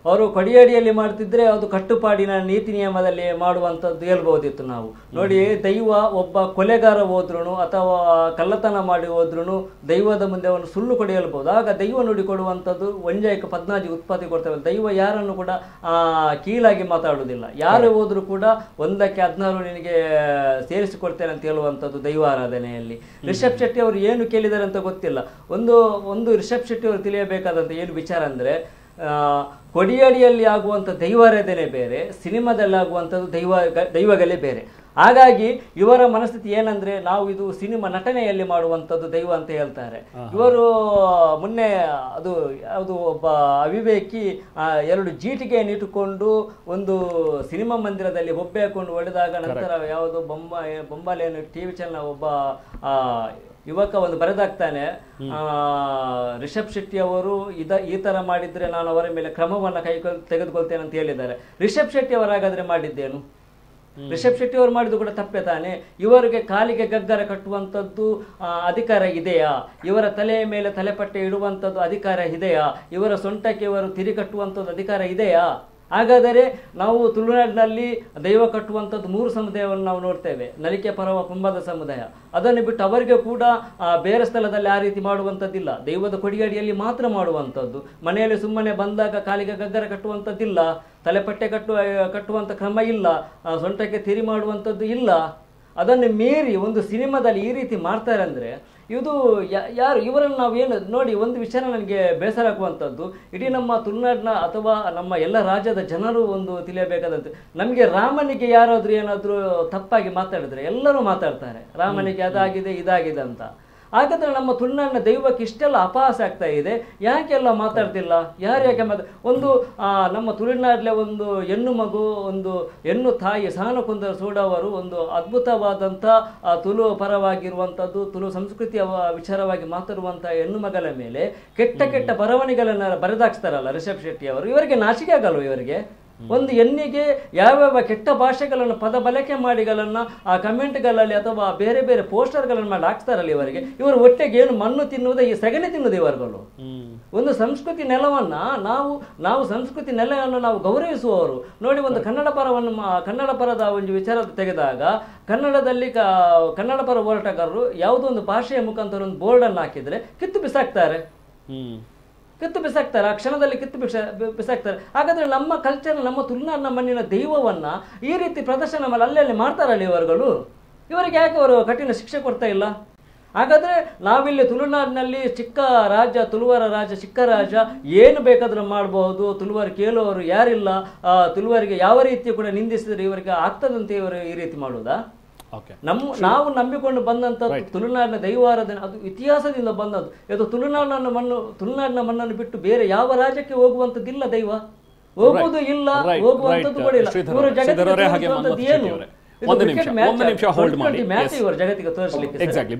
ಅವರು ಕೊಡಿಯಡಿಯಲ್ಲಿ ಮಾಡ್ತಿದ್ರೆ ಅದು ಕಟ್ಟುಪಾಡಿನ ನೀತಿ ನಿಯಮದಲ್ಲಿ ಮಾಡುವಂಥದ್ದು ಹೇಳ್ಬೋದಿತ್ತು ನಾವು. ನೋಡಿ, ದೈವ ಒಬ್ಬ ಕೊಲೆಗಾರ ಹೋದ್ರೂ ಅಥವಾ ಕಳ್ಳತನ ಮಾಡಿ ಹೋದ್ರೂ ದೈವದ ಮುಂದೆ ಅವನು ಸುಳ್ಳು ಕೊಡಿ ಹೇಳ್ಬೋದು. ಆಗ ದೈವ ನುಡಿ ಕೊಡುವಂಥದ್ದು ಒಂಜೈಕ 14 ಉತ್ಪತ್ತಿ ಕೊಡ್ತೇವೆ. ದೈವ ಯಾರನ್ನು ಕೂಡ ಕೀಳಾಗಿ ಮಾತಾಡುವುದಿಲ್ಲ. ಯಾರು ಹೋದ್ರೂ ಕೂಡ 1ಕ್ಕೆ 16 ನಿನಗೆ ಸೇರಿಸಿಕೊಡ್ತೇನೆ ಅಂತ ಹೇಳುವಂಥದ್ದು ದೈವಾರಾಧನೆಯಲ್ಲಿ. ರಿಷಬ್ ಶೆಟ್ಟಿ ಅವರು ಏನು ಕೇಳಿದ್ದಾರೆ ಅಂತ ಗೊತ್ತಿಲ್ಲ. ಒಂದು ರಿಷಬ್ ಶೆಟ್ಟಿ ಅವರು ತಿಳಿಯಬೇಕಾದಂಥ ಏನು ವಿಚಾರ ಅಂದರೆ, ಕೊಡಿಯಡಿಯಲ್ಲಿ ಆಗುವಂಥ ದೈವಾರಾಧನೆ ಬೇರೆ, ಸಿನಿಮಾದಲ್ಲಿ ಆಗುವಂಥದ್ದು ದೈವಗಳೇ ಬೇರೆ. ಹಾಗಾಗಿ ಇವರ ಮನಸ್ಥಿತಿ ಏನಂದ್ರೆ, ನಾವು ಇದು ಸಿನಿಮಾ ನಟನೆಯಲ್ಲಿ ಮಾಡುವಂಥದ್ದು ದೈವ ಅಂತ ಹೇಳ್ತಾರೆ. ಇವರು ಮೊನ್ನೆ ಅದು ಒಬ್ಬ ಅವಿವೇಕಿ 2 ಜೀಟಿಗೆಯನ್ನು ಇಟ್ಟುಕೊಂಡು ಒಂದು ಸಿನಿಮಾ ಮಂದಿರದಲ್ಲಿ ಒಬ್ಬೆ ಹಾಕೊಂಡು ಹೊಡೆದಾಗ ನಂತರ ಯಾವುದು ಬೊಂಬಾಲೆಯನ್ನು ಟಿವಿ ಚಾನಲ್ ಒಬ್ಬ ಯುವಕ ಒಂದು ಬರೆದಾಗ್ತಾನೆ, ರಿಷಬ್ ಶೆಟ್ಟಿ ಅವರು ಈ ತರ ಮಾಡಿದ್ರೆ ನಾನು ಅವರ ಮೇಲೆ ಕ್ರಮವನ್ನು ತೆಗೆದುಕೊಳ್ತೇನೆ ಅಂತ ಹೇಳಿದ್ದಾರೆ. ರಿಷಬ್ ಶೆಟ್ಟಿ ಅವರಾಗಾದ್ರೆ ಮಾಡಿದ್ದೇನು? ರಿಷಬ್ ಶೆಟ್ಟಿ ಅವರು ಮಾಡಿದ್ದು ಕೂಡ ತಪ್ಪೆ ತಾನೆ. ಇವರಿಗೆ ಕಾಲಿಗೆ ಗಗ್ಗರ ಕಟ್ಟುವಂಥದ್ದು ಅಧಿಕಾರ ಇದೆಯಾ? ಇವರ ತಲೆಯ ಮೇಲೆ ತಲೆಪಟ್ಟೆ ಇಡುವಂಥದ್ದು ಅಧಿಕಾರ ಇದೆಯಾ? ಇವರ ಸೊಂಟಕ್ಕೆ ಇವರು ತಿರಿ ಕಟ್ಟುವಂಥದ್ದು ಅಧಿಕಾರ ಇದೆಯಾ? ಹಾಗಾದರೆ ನಾವು ತುಳುನಾಡಿನಲ್ಲಿ ದೈವ ಕಟ್ಟುವಂಥದ್ದು 3 ಸಮುದಾಯವನ್ನು ನಾವು ನೋಡ್ತೇವೆ. ನಲಿಕೆ, ಪರವ, ಕುಂಭದ ಸಮುದಾಯ. ಅದನ್ನು ಬಿಟ್ಟು ಅವರಿಗೆ ಕೂಡ ಬೇರೆ ಸ್ಥಳದಲ್ಲಿ ಆ ರೀತಿ ಮಾಡುವಂಥದ್ದಿಲ್ಲ. ದೈವದ ಕೊಡಿಗಡಿಯಲ್ಲಿ ಮಾತ್ರ ಮಾಡುವಂಥದ್ದು. ಮನೆಯಲ್ಲಿ ಸುಮ್ಮನೆ ಬಂದಾಗ ಕಾಲಿಗೆ ಗಗ್ಗರ ಕಟ್ಟುವಂಥದ್ದಿಲ್ಲ, ತಲೆಪಟ್ಟೆ ಕಟ್ಟುವಂಥ ಕ್ರಮ ಇಲ್ಲ, ಸೊಂಟಕ್ಕೆ ತಿರಿ ಮಾಡುವಂಥದ್ದು ಇಲ್ಲ. ಅದನ್ನು ಮೀರಿ ಒಂದು ಸಿನಿಮಾದಲ್ಲಿ ಈ ರೀತಿ ಮಾಡ್ತಾರೆ ಅಂದರೆ ಇದು ಯಾರು? ಇವರನ್ನು ನಾವೇನು ನೋಡಿ, ಒಂದು ವಿಚಾರ ನನಗೆ ಬೇಸರ ಆಗುವಂಥದ್ದು, ಇಡೀ ನಮ್ಮ ತುಳುನಾಡಿನ ಅಥವಾ ನಮ್ಮ ಎಲ್ಲ ರಾಜ್ಯದ ಜನರು ಒಂದು ತಿಳಿಯಬೇಕಾದಂತೆ, ನಮಗೆ ರಾಮನಿಗೆ ಯಾರಾದರೂ ಏನಾದರೂ ತಪ್ಪಾಗಿ ಮಾತಾಡಿದ್ರೆ ಎಲ್ಲರೂ ಮಾತಾಡ್ತಾರೆ, ರಾಮನಿಗೆ ಅದಾಗಿದೆ ಇದಾಗಿದೆ ಅಂತ. ಹಾಗಾದ್ರೆ ನಮ್ಮ ತುಳುನಾಡಿನ ದೈವಕ್ಕೆ ಇಷ್ಟೆಲ್ಲ ಅಪಹಾಸ ಆಗ್ತಾ ಇದೆ, ಯಾಕೆಲ್ಲ ಮಾತಾಡ್ತಿಲ್ಲ? ಯಾಕೆ ಒಂದು ನಮ್ಮ ತುಳುನಾಡಲ್ಲೇ ಒಂದು ಹೆಣ್ಣು ಮಗು, ಒಂದು ಹೆಣ್ಣು ತಾಯಿ ಸಾನಕುಂದರ ಸೂಡವರು ಒಂದು ಅದ್ಭುತವಾದಂಥ ತುಳು ಪರವಾಗಿರುವಂಥದ್ದು, ತುಳು ಸಂಸ್ಕೃತಿಯ ವಿಚಾರವಾಗಿ ಮಾತಾಡುವಂಥ ಹೆಣ್ಣು ಮಗಳ ಮೇಲೆ ಕೆಟ್ಟ ಬರವಣಿಗೆಗಳನ್ನು ಬರೆದಾಕ್ಸ್ತಾರಲ್ಲ ರಿಷಬ್ ಶೆಟ್ಟಿ ಅವರು. ಇವರಿಗೆ ನಾಚಿಕೆ ಆಗಲ್ವ? ಇವರಿಗೆ ಒಂದು ಹೆಣ್ಣಿಗೆ ಯಾವ್ಯಾವ ಕೆಟ್ಟ ಭಾಷೆಗಳನ್ನು ಪದ ಬಳಕೆ ಮಾಡಿಗಳನ್ನು ಆ ಕಮೆಂಟ್ಗಳಲ್ಲಿ ಅಥವಾ ಬೇರೆ ಬೇರೆ ಪೋಸ್ಟರ್ಗಳನ್ನು ಮಾಡಿ ಹಾಕ್ತಾರಲ್ಲ ಇವರಿಗೆ. ಇವರು ಹೊಟ್ಟೆಗೆ ಏನು ಮಣ್ಣು ತಿನ್ನುವುದೇ, ಈ ಸಗಣಿ ತಿನ್ನುವುದು ಇವರುಗಳು. ಒಂದು ಸಂಸ್ಕೃತಿ ನೆಲವನ್ನು ನಾವು ಸಂಸ್ಕೃತಿ ನೆಲೆಯನ್ನು ನಾವು ಗೌರವಿಸುವವರು. ನೋಡಿ, ಒಂದು ಕನ್ನಡ ಪರದ ಒಂದು ವಿಚಾರ ತೆಗೆದಾಗ ಕನ್ನಡದಲ್ಲಿ ಕನ್ನಡ ಪರ ಹೋರಾಟಗಾರರು ಯಾವುದೋ ಒಂದು ಭಾಷೆಯ ಮುಖಾಂತರ ಒಂದು ಬೋರ್ಡನ್ನು ಹಾಕಿದರೆ ಕಿತ್ತು ಬಿಸಾಕ್ತಾರೆ. ಆ ಕ್ಷಣದಲ್ಲಿ ಕಿತ್ತು ಬಿಸಾಕ್ತಾರೆ. ಹಾಗಾದ್ರೆ ನಮ್ಮ ಕಲ್ಚರ್, ನಮ್ಮ ತುಳುನಾಡಿನ ಮಣ್ಣಿನ ದೈವವನ್ನ ಈ ರೀತಿ ಪ್ರದರ್ಶನ ಅಲ್ಲಲ್ಲಿ ಮಾಡ್ತಾರಲ್ಲ ಇವರುಗಳು. ಇವರಿಗೆ ಯಾಕೆ ಅವರು ಕಠಿಣ ಶಿಕ್ಷೆ ಕೊಡ್ತಾ ಇಲ್ಲ? ಹಾಗಾದ್ರೆ ನಾವಿಲ್ಲಿ ತುಳುನಾಡಿನಲ್ಲಿ ಚಿಕ್ಕ ರಾಜ್ಯ, ತುಳುವರ ರಾಜ್ಯ, ಚಿಕ್ಕ ರಾಜ್ಯ, ಏನು ಬೇಕಾದ್ರೂ ಮಾಡಬಹುದು. ತುಳುವರು ಕೇಳುವವರು ಯಾರಿಲ್ಲ. ತುಳುವರಿಗೆ ಯಾವ ರೀತಿ ಕೂಡ ನಿಂದಿಸಿದ್ರೆ ಇವರಿಗೆ ಆಗ್ತದಂತೆ ಇವರು ಈ ರೀತಿ ಮಾಡುವುದಾ? ನಾವು ನಂಬಿಕೊಂಡು ಬಂದಂತ ತುಳುನಾಡಿನ ದೈವಾರಾಧನೆ ಅದು ಇತಿಹಾಸದಿಂದ ಬಂದದ್ದು. ಇದು ತುಳುನಾಡಿನ ಮಣ್ಣನ್ನು ಬಿಟ್ಟು ಬೇರೆ ಯಾವ ರಾಜ್ಯಕ್ಕೆ ಹೋಗುವಂತದ್ದಿಲ್ಲ. ದೈವ ಹೋಗುವುದು ಇಲ್ಲ, ಹೋಗುವಂತದ್ದು ಕೂಡ ಇಲ್ಲ. ಇವರು ಜಗತ್ತಿಗೆ ಏನು ಒಂದು ನಿಮಿಷ ಹೋಲ್ಡ್ ಮಾಡಿ. ಎಕ್ಸಾಕ್ಟ್ಲಿ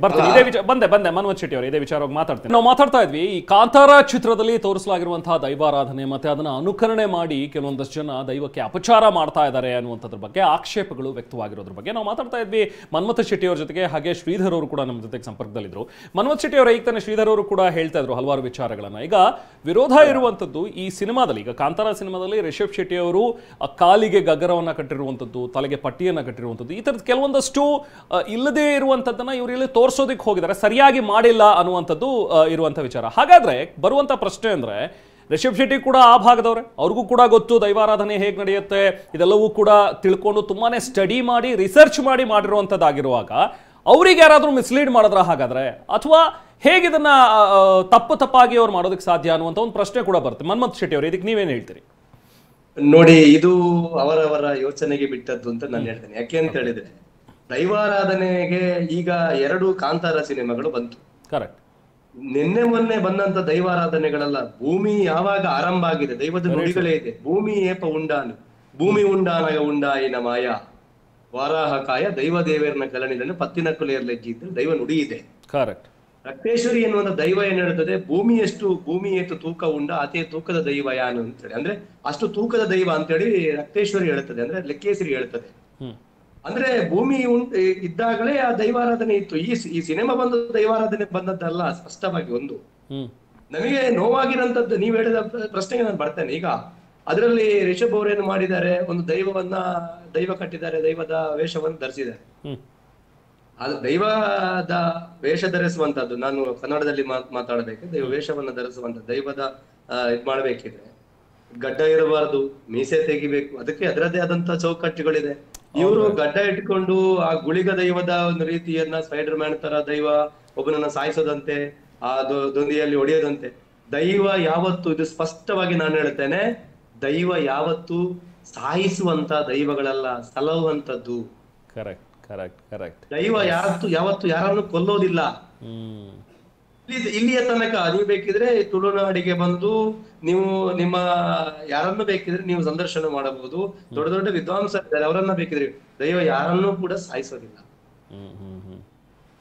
ಬಂದೆ ಮನ್ಮಥ್ ಶೆಟ್ಟಿ ಅವರು ಇದೇ ವಿಚಾರವಾಗಿ ಮಾತಾಡ್ತೀನಿ. ನಾವು ಮಾತಾಡ್ತಾ ಇದ್ವಿ ಈ ಕಾಂತಾರ ಚಿತ್ರದಲ್ಲಿ ತೋರಿಸಲಾಗಿರುವಂತಹ ದೈವಾರಾಧನೆ ಮತ್ತೆ ಅದನ್ನ ಅನುಕರಣೆ ಮಾಡಿ ಕೆಲವೊಂದಷ್ಟು ಜನ ದೈವಕ್ಕೆ ಅಪಚಾರ ಮಾಡ್ತಾ ಇದ್ದಾರೆ ಅನ್ನುವಂಥದ್ರ ಬಗ್ಗೆ ಆಕ್ಷೇಪಗಳು ವ್ಯಕ್ತವಾಗಿರೋದ್ರ ಬಗ್ಗೆ ನಾವು ಮಾತಾಡ್ತಾ ಇದ್ವಿ ಮನ್ಮಥ್ ಶೆಟ್ಟಿ ಅವ್ರ ಜೊತೆಗೆ. ಹಾಗೆ ಶ್ರೀಧರ್ ಅವರು ಕೂಡ ನಮ್ಮ ಜೊತೆಗೆ ಸಂಪರ್ಕದಲ್ಲಿದ್ರು. ಮನ್ಮಥ್ ಶೆಟ್ಟಿ ಅವರ ಈಗ ತಾನೆ ಶ್ರೀಧರ್ ಅವರು ಕೂಡ ಹೇಳ್ತಾ ಇದ್ರು ಹಲವಾರು ವಿಚಾರಗಳನ್ನ. ಈಗ ವಿರೋಧ ಇರುವಂತದ್ದು ಈ ಸಿನಿಮಾದಲ್ಲಿ, ಈಗ ಕಾಂತಾರ ಸಿನಿಮಾದಲ್ಲಿ ರಿಷಬ್ ಶೆಟ್ಟಿ ಅವರು ಕಾಲಿಗೆ ಗಗರವನ್ನ ಕಟ್ಟಿರುವಂತದ್ದು, ತಲೆಗೆ ಪಟ್ಟಿಯನ್ನ ಕಟ್ಟಿರುವಂಥದ್ದು, ಈ ತರದ ಕೆಲವೊಂದಷ್ಟು ಇಲ್ಲದೆ ಇರುವಂತದ್ದನ್ನ ಇವರು ಇಲ್ಲಿ ತೋರಿಸೋದಕ್ಕೆ ಹೋಗಿದ್ದಾರೆ, ಸರಿಯಾಗಿ ಮಾಡಿಲ್ಲ ಅನ್ನುವಂಥದ್ದು ಇರುವಂತ ವಿಚಾರ. ಹಾಗಾದ್ರೆ ಬರುವಂತ ಪ್ರಶ್ನೆ ಅಂದ್ರೆ, ರಿಷಬ್ ಶೆಟ್ಟಿ ಕೂಡ ಆ ಭಾಗದವ್ರೆ, ಅವ್ರಿಗೂ ಕೂಡ ಗೊತ್ತು ದೈವಾರಾಧನೆ ಹೇಗೆ ನಡೆಯುತ್ತೆ, ಇದೆಲ್ಲವೂ ಕೂಡ ತಿಳ್ಕೊಂಡು ತುಂಬಾನೇ ಸ್ಟಡಿ ಮಾಡಿ ರಿಸರ್ಚ್ ಮಾಡಿ ಮಾಡಿರುವಂಥದ್ದಾಗಿರುವಾಗ ಅವ್ರಿಗೆ ಯಾರಾದ್ರೂ ಮಿಸ್ಲೀಡ್ ಮಾಡಿದ್ರ ಹಾಗಾದ್ರೆ, ಅಥವಾ ಹೇಗಿದನ್ನ ತಪ್ಪಾಗಿ ಅವ್ರು ಮಾಡೋದಕ್ಕೆ ಸಾಧ್ಯ ಅನ್ನುವಂಥ ಒಂದು ಪ್ರಶ್ನೆ ಕೂಡ ಬರುತ್ತೆ. ಮನ್ಮಥ್ ಶೆಟ್ಟಿ ಅವರು ಇದಕ್ಕೆ ನೀವೇನು ಹೇಳ್ತೀರಿ? ನೋಡಿ, ಇದು ಅವರವರ ಯೋಚನೆಗೆ ಬಿಟ್ಟದ್ದು ಅಂತ ನಾನು ಹೇಳ್ತೇನೆ. ಯಾಕೆ ಅಂತ ಹೇಳಿದ್ರೆ, ದೈವಾರಾಧನೆಗೆ ಈಗ 2 ಕಾಂತಾರ ಸಿನಿಮಾಗಳು ಬಂತು. ಕರೆಕ್ಟ್. ನಿನ್ನೆ ಮೊನ್ನೆ ಬಂದಂತ ದೈವಾರಾಧನೆಗಳೆಲ್ಲ ಭೂಮಿ ಯಾವಾಗ ಆರಂಭ ಆಗಿದೆ, ದೈವದ ನುಡಿಗಳೇ ಇದೆ. ಭೂಮಿ ಏಪ ಉಂಡಾನು, ಭೂಮಿ ಉಂಡಾನಗ ಉಂಡಾಯಿನ ಮಾಯ ವಾರಾಹಕಾಯ ದೈವ ದೇವೇರನ ಕಲನಿದನ್ನು ಪತ್ತಿನ ಕುಲೆಯರ್ಲೆಜ್ಜಿದ್ದು ದೈವ ನುಡಿ ಇದೆ. ಕರೆಕ್ಟ್. ರಕ್ತೇಶ್ವರಿ ಎನ್ನುವಂತ ದೈವ ಏನ್ ಹೇಳ್ತದೆ, ಭೂಮಿ ಎಷ್ಟು ತೂಕ ಉಂಡ ಅತೇ ತೂಕದ ದೈವ ಯಾನು ಅಂತೇಳಿ, ಅಂದ್ರೆ ಅಷ್ಟು ತೂಕದ ದೈವ ಅಂತೇಳಿ ರಕ್ತೇಶ್ವರಿ ಹೇಳ್ತದೆ, ಅಂದ್ರೆ ಲೆಕ್ಕೇಶ್ವರಿ ಹೇಳ್ತದೆ. ಅಂದ್ರೆ ಭೂಮಿ ಇದ್ದಾಗಲೇ ಆ ದೈವಾರಾಧನೆ ಇತ್ತು. ಈ ಸಿನಿಮಾ ಬಂದ ದೈವಾರಾಧನೆ ಬಂದದ್ದಲ್ಲ. ಸ್ಪಷ್ಟವಾಗಿ ಒಂದು ನಮಗೆ ನೋವಾಗಿರಂತದ್ದು, ನೀವು ಹೇಳಿದ ಪ್ರಶ್ನೆಗೆ ನಾನು ಬರ್ತೇನೆ. ಈಗ ಅದರಲ್ಲಿ ರಿಷಬ್ ಅವರೇನು ಮಾಡಿದ್ದಾರೆ, ಒಂದು ದೈವ ಕಟ್ಟಿದ್ದಾರೆ, ದೈವದ ವೇಷವನ್ನು ಧರಿಸಿದ್ದಾರೆ. ಅದು ದೈವದ ವೇಷ ಧರಿಸುವಂತದ್ದು, ನಾನು ಕನ್ನಡದಲ್ಲಿ ಮಾತಾಡಬೇಕು. ದೈವ ವೇಷವನ್ನ ಧರಿಸುವಂತ ದೈವದ ಇದ್ ಮಾಡ್ಬೇಕಿದ್ರೆ ಗಡ್ಡ ಇರಬಾರ್ದು, ಮೀಸೆ ತೆಗಿಬೇಕು, ಅದಕ್ಕೆ ಅದರದ್ದೇ ಆದಂತ ಚೌಕಟ್ಟುಗಳಿದೆ. ಇವರು ಗಡ್ಡ ಇಟ್ಕೊಂಡು ಆ ಗುಳಿಗ ದೈವದ ಒಂದು ರೀತಿಯನ್ನ ಸ್ಪೈಡರ್ ಮ್ಯಾನ್ ತರ ದೈವ ಒಬ್ಬನನ್ನ ಸಾಯಿಸೋದಂತೆ, ಆ ದೊಂದಿಯಲ್ಲಿ ಹೊಡೆಯೋದಂತೆ. ದೈವ ಯಾವತ್ತು, ಇದು ಸ್ಪಷ್ಟವಾಗಿ ನಾನು ಹೇಳ್ತೇನೆ, ದೈವ ಯಾವತ್ತು ಸಾಯಿಸುವಂತ ದೈವಗಳಲ್ಲ, ಸಲಹುವಂತದ್ದು. Correct correct correct. ದೈವ ಯಾವತ್ತು ಯಾರನ್ನು ಕೊಲ್ಲೋದಿಲ್ಲ. ಇಲ್ಲಿಯ ತನಕ ನೀವು ಬೇಕಿದ್ರೆ ತುಳುನಾಡಿಗೆ ಬಂದು ನೀವು ನಿಮ್ಮ ಯಾರನ್ನು ಬೇಕಿದ್ರೆ ನೀವು ಸಂದರ್ಶನ ಮಾಡಬಹುದು. ದೊಡ್ಡ ದೊಡ್ಡ ವಿದ್ವಾಂಸರಿದ್ದಾರೆ, ಅವರನ್ನ ಬೇಕಿದ್ರೆ. ದೈವ ಯಾರನ್ನೂ ಕೂಡ ಸಾಯಿಸೋದಿಲ್ಲ.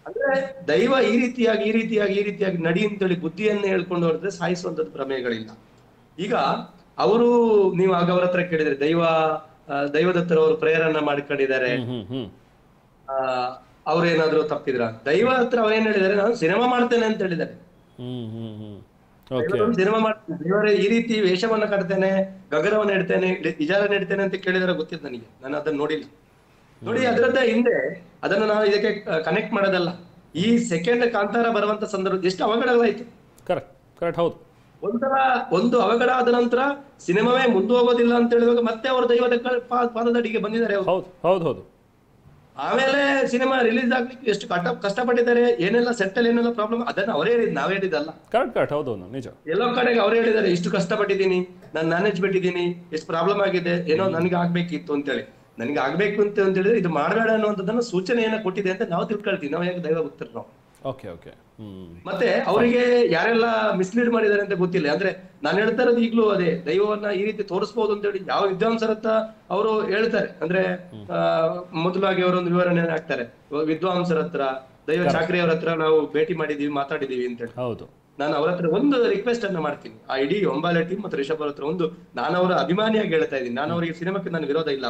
ಅಂದ್ರೆ ದೈವ ಈ ರೀತಿಯಾಗಿ ನಡಿ ಅಂತೇಳಿ ಬುದ್ಧಿಯನ್ನೇ ಹೇಳ್ಕೊಂಡು ಹೊರಟ್ರೆ ಸಾಯಿಸುವಂತದ್ದು ಪ್ರಮೇಯಗಳಿಲ್ಲ. ಈಗ ಅವರು, ನೀವು ಆಗ ಅವರ ಹತ್ರ ಕೇಳಿದ್ರೆ ದೈವದತ್ತರ ಅವರು ಪ್ರೇರಣೆ ಮಾಡ್ಕೊಂಡಿದ್ದಾರೆ, ಅವ್ರೇನಾದ್ರು ತಪ್ಪಿದ್ರ? ದೈವ ಹತ್ರ ಅವ್ರೇನ್ ಹೇಳಿದಾರೆ, ನಾನು ಸಿನಿಮಾ ಮಾಡ್ತೇನೆ ಅಂತ ಹೇಳಿದ್ದಾರೆ. ಸಿನಿಮಾ ಮಾಡ್ತೇನೆ, ದೇವರೇ ಈ ರೀತಿ ವೇಷವನ್ನ ಕಟ್ತೇನೆ, ಗಗರವನ್ನ ಇಡ್ತೇನೆ, ಇಜಾರನ್ನ ಇಡ್ತೇನೆ ಅಂತ ಕೇಳಿದಾರೆ ಗೊತ್ತಿತ್ತು ನನಗೆ. ನಾನು ಅದನ್ನ ನೋಡಿಲ್ಲ. ನೋಡಿ, ಅದರದ್ದ ಹಿಂದೆ ಅದನ್ನ ನಾವು ಇದಕ್ಕೆ ಕನೆಕ್ಟ್ ಮಾಡೋದಲ್ಲ. ಈ ಸೆಕೆಂಡ್ ಕಾಂತಾರ ಬರುವಂತ ಸಂದರ್ಭ ಎಷ್ಟು ಅವಘಡಗಳಾಯ್ತು. ಕರೆಕ್ಟ್ ಕರೆಕ್ಟ್, ಹೌದು. ಒಂದು ಅವಘಡ ಆದ ನಂತರ ಸಿನಿಮಾವೇ ಮುಂದೆ ಹೋಗೋದಿಲ್ಲ ಅಂತ ಹೇಳಿದಾಗ ಮತ್ತೆ ಅವರು ದೈವದ ಪಾದದಡಿಗೆ ಬಂದಿದ್ದಾರೆ. ಹೌದು ಹೌದು ಹೌದು. ಆಮೇಲೆ ಸಿನಿಮಾ ರಿಲೀಸ್ ಆಗ್ಲಿಕ್ಕೆ ಎಷ್ಟು ಕಷ್ಟಪಟ್ಟಿದ್ದಾರೆ, ಏನೆಲ್ಲ ಸೆಟ್ ಅಲ್ಲಿ ಏನೆಲ್ಲ ಪ್ರಾಬ್ಲಮ್, ಅದನ್ನ ಅವರೇ ಹೇಳಿದ್, ನಾವ್ ಹೇಳಿದಲ್ಲ. ಕರೆಕ್ಟ್ ಕರೆಕ್ಟ್, ಹೌದು ನಿಜ. ಎಲ್ಲೋ ಕಡೆಗೆ ಅವರೇ ಹೇಳಿದ್ದಾರೆ, ಇಷ್ಟು ಕಷ್ಟಪಟ್ಟಿದ್ದೀನಿ, ನಾನು ಮ್ಯಾನೇಜ್ ಬಿಟ್ಟಿದ್ದೀನಿ, ಎಷ್ಟು ಪ್ರಾಬ್ಲಮ್ ಆಗಿದೆ, ಏನೋ ನನಗೆ ಆಗ್ಬೇಕಿತ್ತು ಅಂತೇಳಿ. ನನಗೆ ಆಗ್ಬೇಕು ಅಂತ ಹೇಳಿದ್ರೆ ಇದು ಮಾಡಬೇಡ ಅನ್ನುವಂಥದ್ದನ್ನ ಸೂಚನೆಯನ್ನ ಕೊಟ್ಟಿದೆ ಅಂತ ನಾವು ತಿಳ್ಕೊಳ್ತೀವಿ. ನಾವು ಹೇಗೆ ದೈವ ಭಕ್ತರು ನಾವು. Okay okay. ಮತ್ತೆ ಅವರಿಗೆ ಯಾರೆಲ್ಲ ಮಿಸ್ಲೀಡ್ ಮಾಡಿದ್ದಾರೆ ಅಂತ ಗೊತ್ತಿಲ್ಲ. ಅಂದ್ರೆ ನಾನು ಹೇಳ್ತಾ ಇರೋದು ಈಗಲೂ ಅದೇ, ದೈವವನ್ನ ಈ ರೀತಿ ತೋರಿಸಬಹುದು ಅಂತ ಹೇಳಿ ಯಾವ ವಿದ್ವಾಂಸರತ್ತ ಅವರು ಹೇಳ್ತಾರೆ. ಅಂದ್ರೆ ಮೊದಲಾಗಿ ಅವರೊಂದು ವಿವರಣೆ ಹಾಕ್ತಾರೆ ವಿದ್ವಾಂಸರ ಹತ್ರ, ದೈವ ಚಾಕ್ರಿ ಅವ್ರ ಹತ್ರ ನಾವು ಭೇಟಿ ಮಾಡಿದೀವಿ, ಮಾತಾಡಿದೀವಿ ಅಂತ ಹೇಳಿ. ಹೌದು. ನಾನು ಅವ್ರ ಹತ್ರ ಒಂದು ರಿಕ್ವೆಸ್ಟ್ ಅನ್ನ ಮಾಡ್ತೀನಿ, ಆ ಇಡೀ ಒಂಬಾಲೆ ಟೀಮ್ ಮತ್ತು ರಿಷಬ್ ಅವ್ರ ಹತ್ರ ಒಂದು, ನಾನು ಅವರ ಅಭಿಮಾನಿಯಾಗಿ ಹೇಳ್ತಾ ಇದ್ದೀನಿ, ನಾನು ಅವರಿಗೆ ಸಿನಿಮಾಕ್ಕೆ ನಾನು ವಿರೋಧ ಇಲ್ಲ.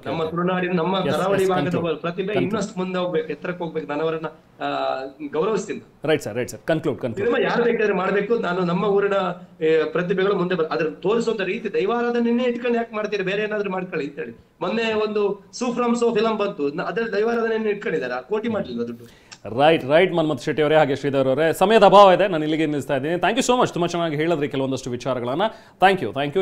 ನಮ್ಮ ತುಳುನಾಡಿನ, ನಮ್ಮ ಕರಾವಳಿ ಭಾಗದ ಪ್ರತಿಭೆ ಇನ್ನಷ್ಟು ಮುಂದೆ ಹೋಗ್ಬೇಕು, ಎತ್ತರಕ್ಕೆ ಹೋಗ್ಬೇಕು, ನಾನು ಅವರನ್ನ ಗೌರವಿಸ್ತೀನಿ. Right sir, right sir. Conclude. Cinema ಯಾರು ಬೇಕಾದ್ರೆ ಮಾಡ್ಬೇಕು, ನಾನು ನಮ್ಮ ಊರಿನ ಪ್ರತಿಭೆಗಳು ಮುಂದೆ ಅದ್ರ ತೋರಿಸುವಂತ ರೀತಿ ದೈವಾರಾಧನೆ ಇಟ್ಕೊಂಡು ಯಾಕೆ ಮಾಡ್ತೀರಿ, ಬೇರೆ ಏನಾದ್ರು ಮಾಡ್ಕೊಳ್ಳಿ ಅಂತ ಹೇಳಿ. ಮೊನ್ನೆ ಒಂದು ಸೂಫ್ರಮ್ ಸೋ ಫಿಲಂ ಬಂತು, ಅದ್ರಲ್ಲಿ ದೈವಾರಾಧನೆ ಇಟ್ಕೊಂಡಿದ್ದಾರೆ, ಕೋಟಿ ಮಾಡ್ಲಿಲ್ಲ ದುಡ್ಡು. Right right. ಮನ್ಮಥ್ ಶೆಟ್ಟಿ ಅವರೇ, ಹಾಗೆ ಶ್ರೀಧರ್ ಅವರೇ, ಸಮಯದ ಅಭಾವ ಇದೆ, ನಾನು ಇಲ್ಲಿಗೆ ನಿಲ್ಲಿಸ್ತಾ ಇದ್ದೀನಿ. Thank you so much. ತುಂಬ ಚೆನ್ನಾಗಿ ಹೇಳಿದ್ರಿ ಕೆಲವೊಂದಷ್ಟು ವಿಚಾರಗಳನ್ನ. Thank you.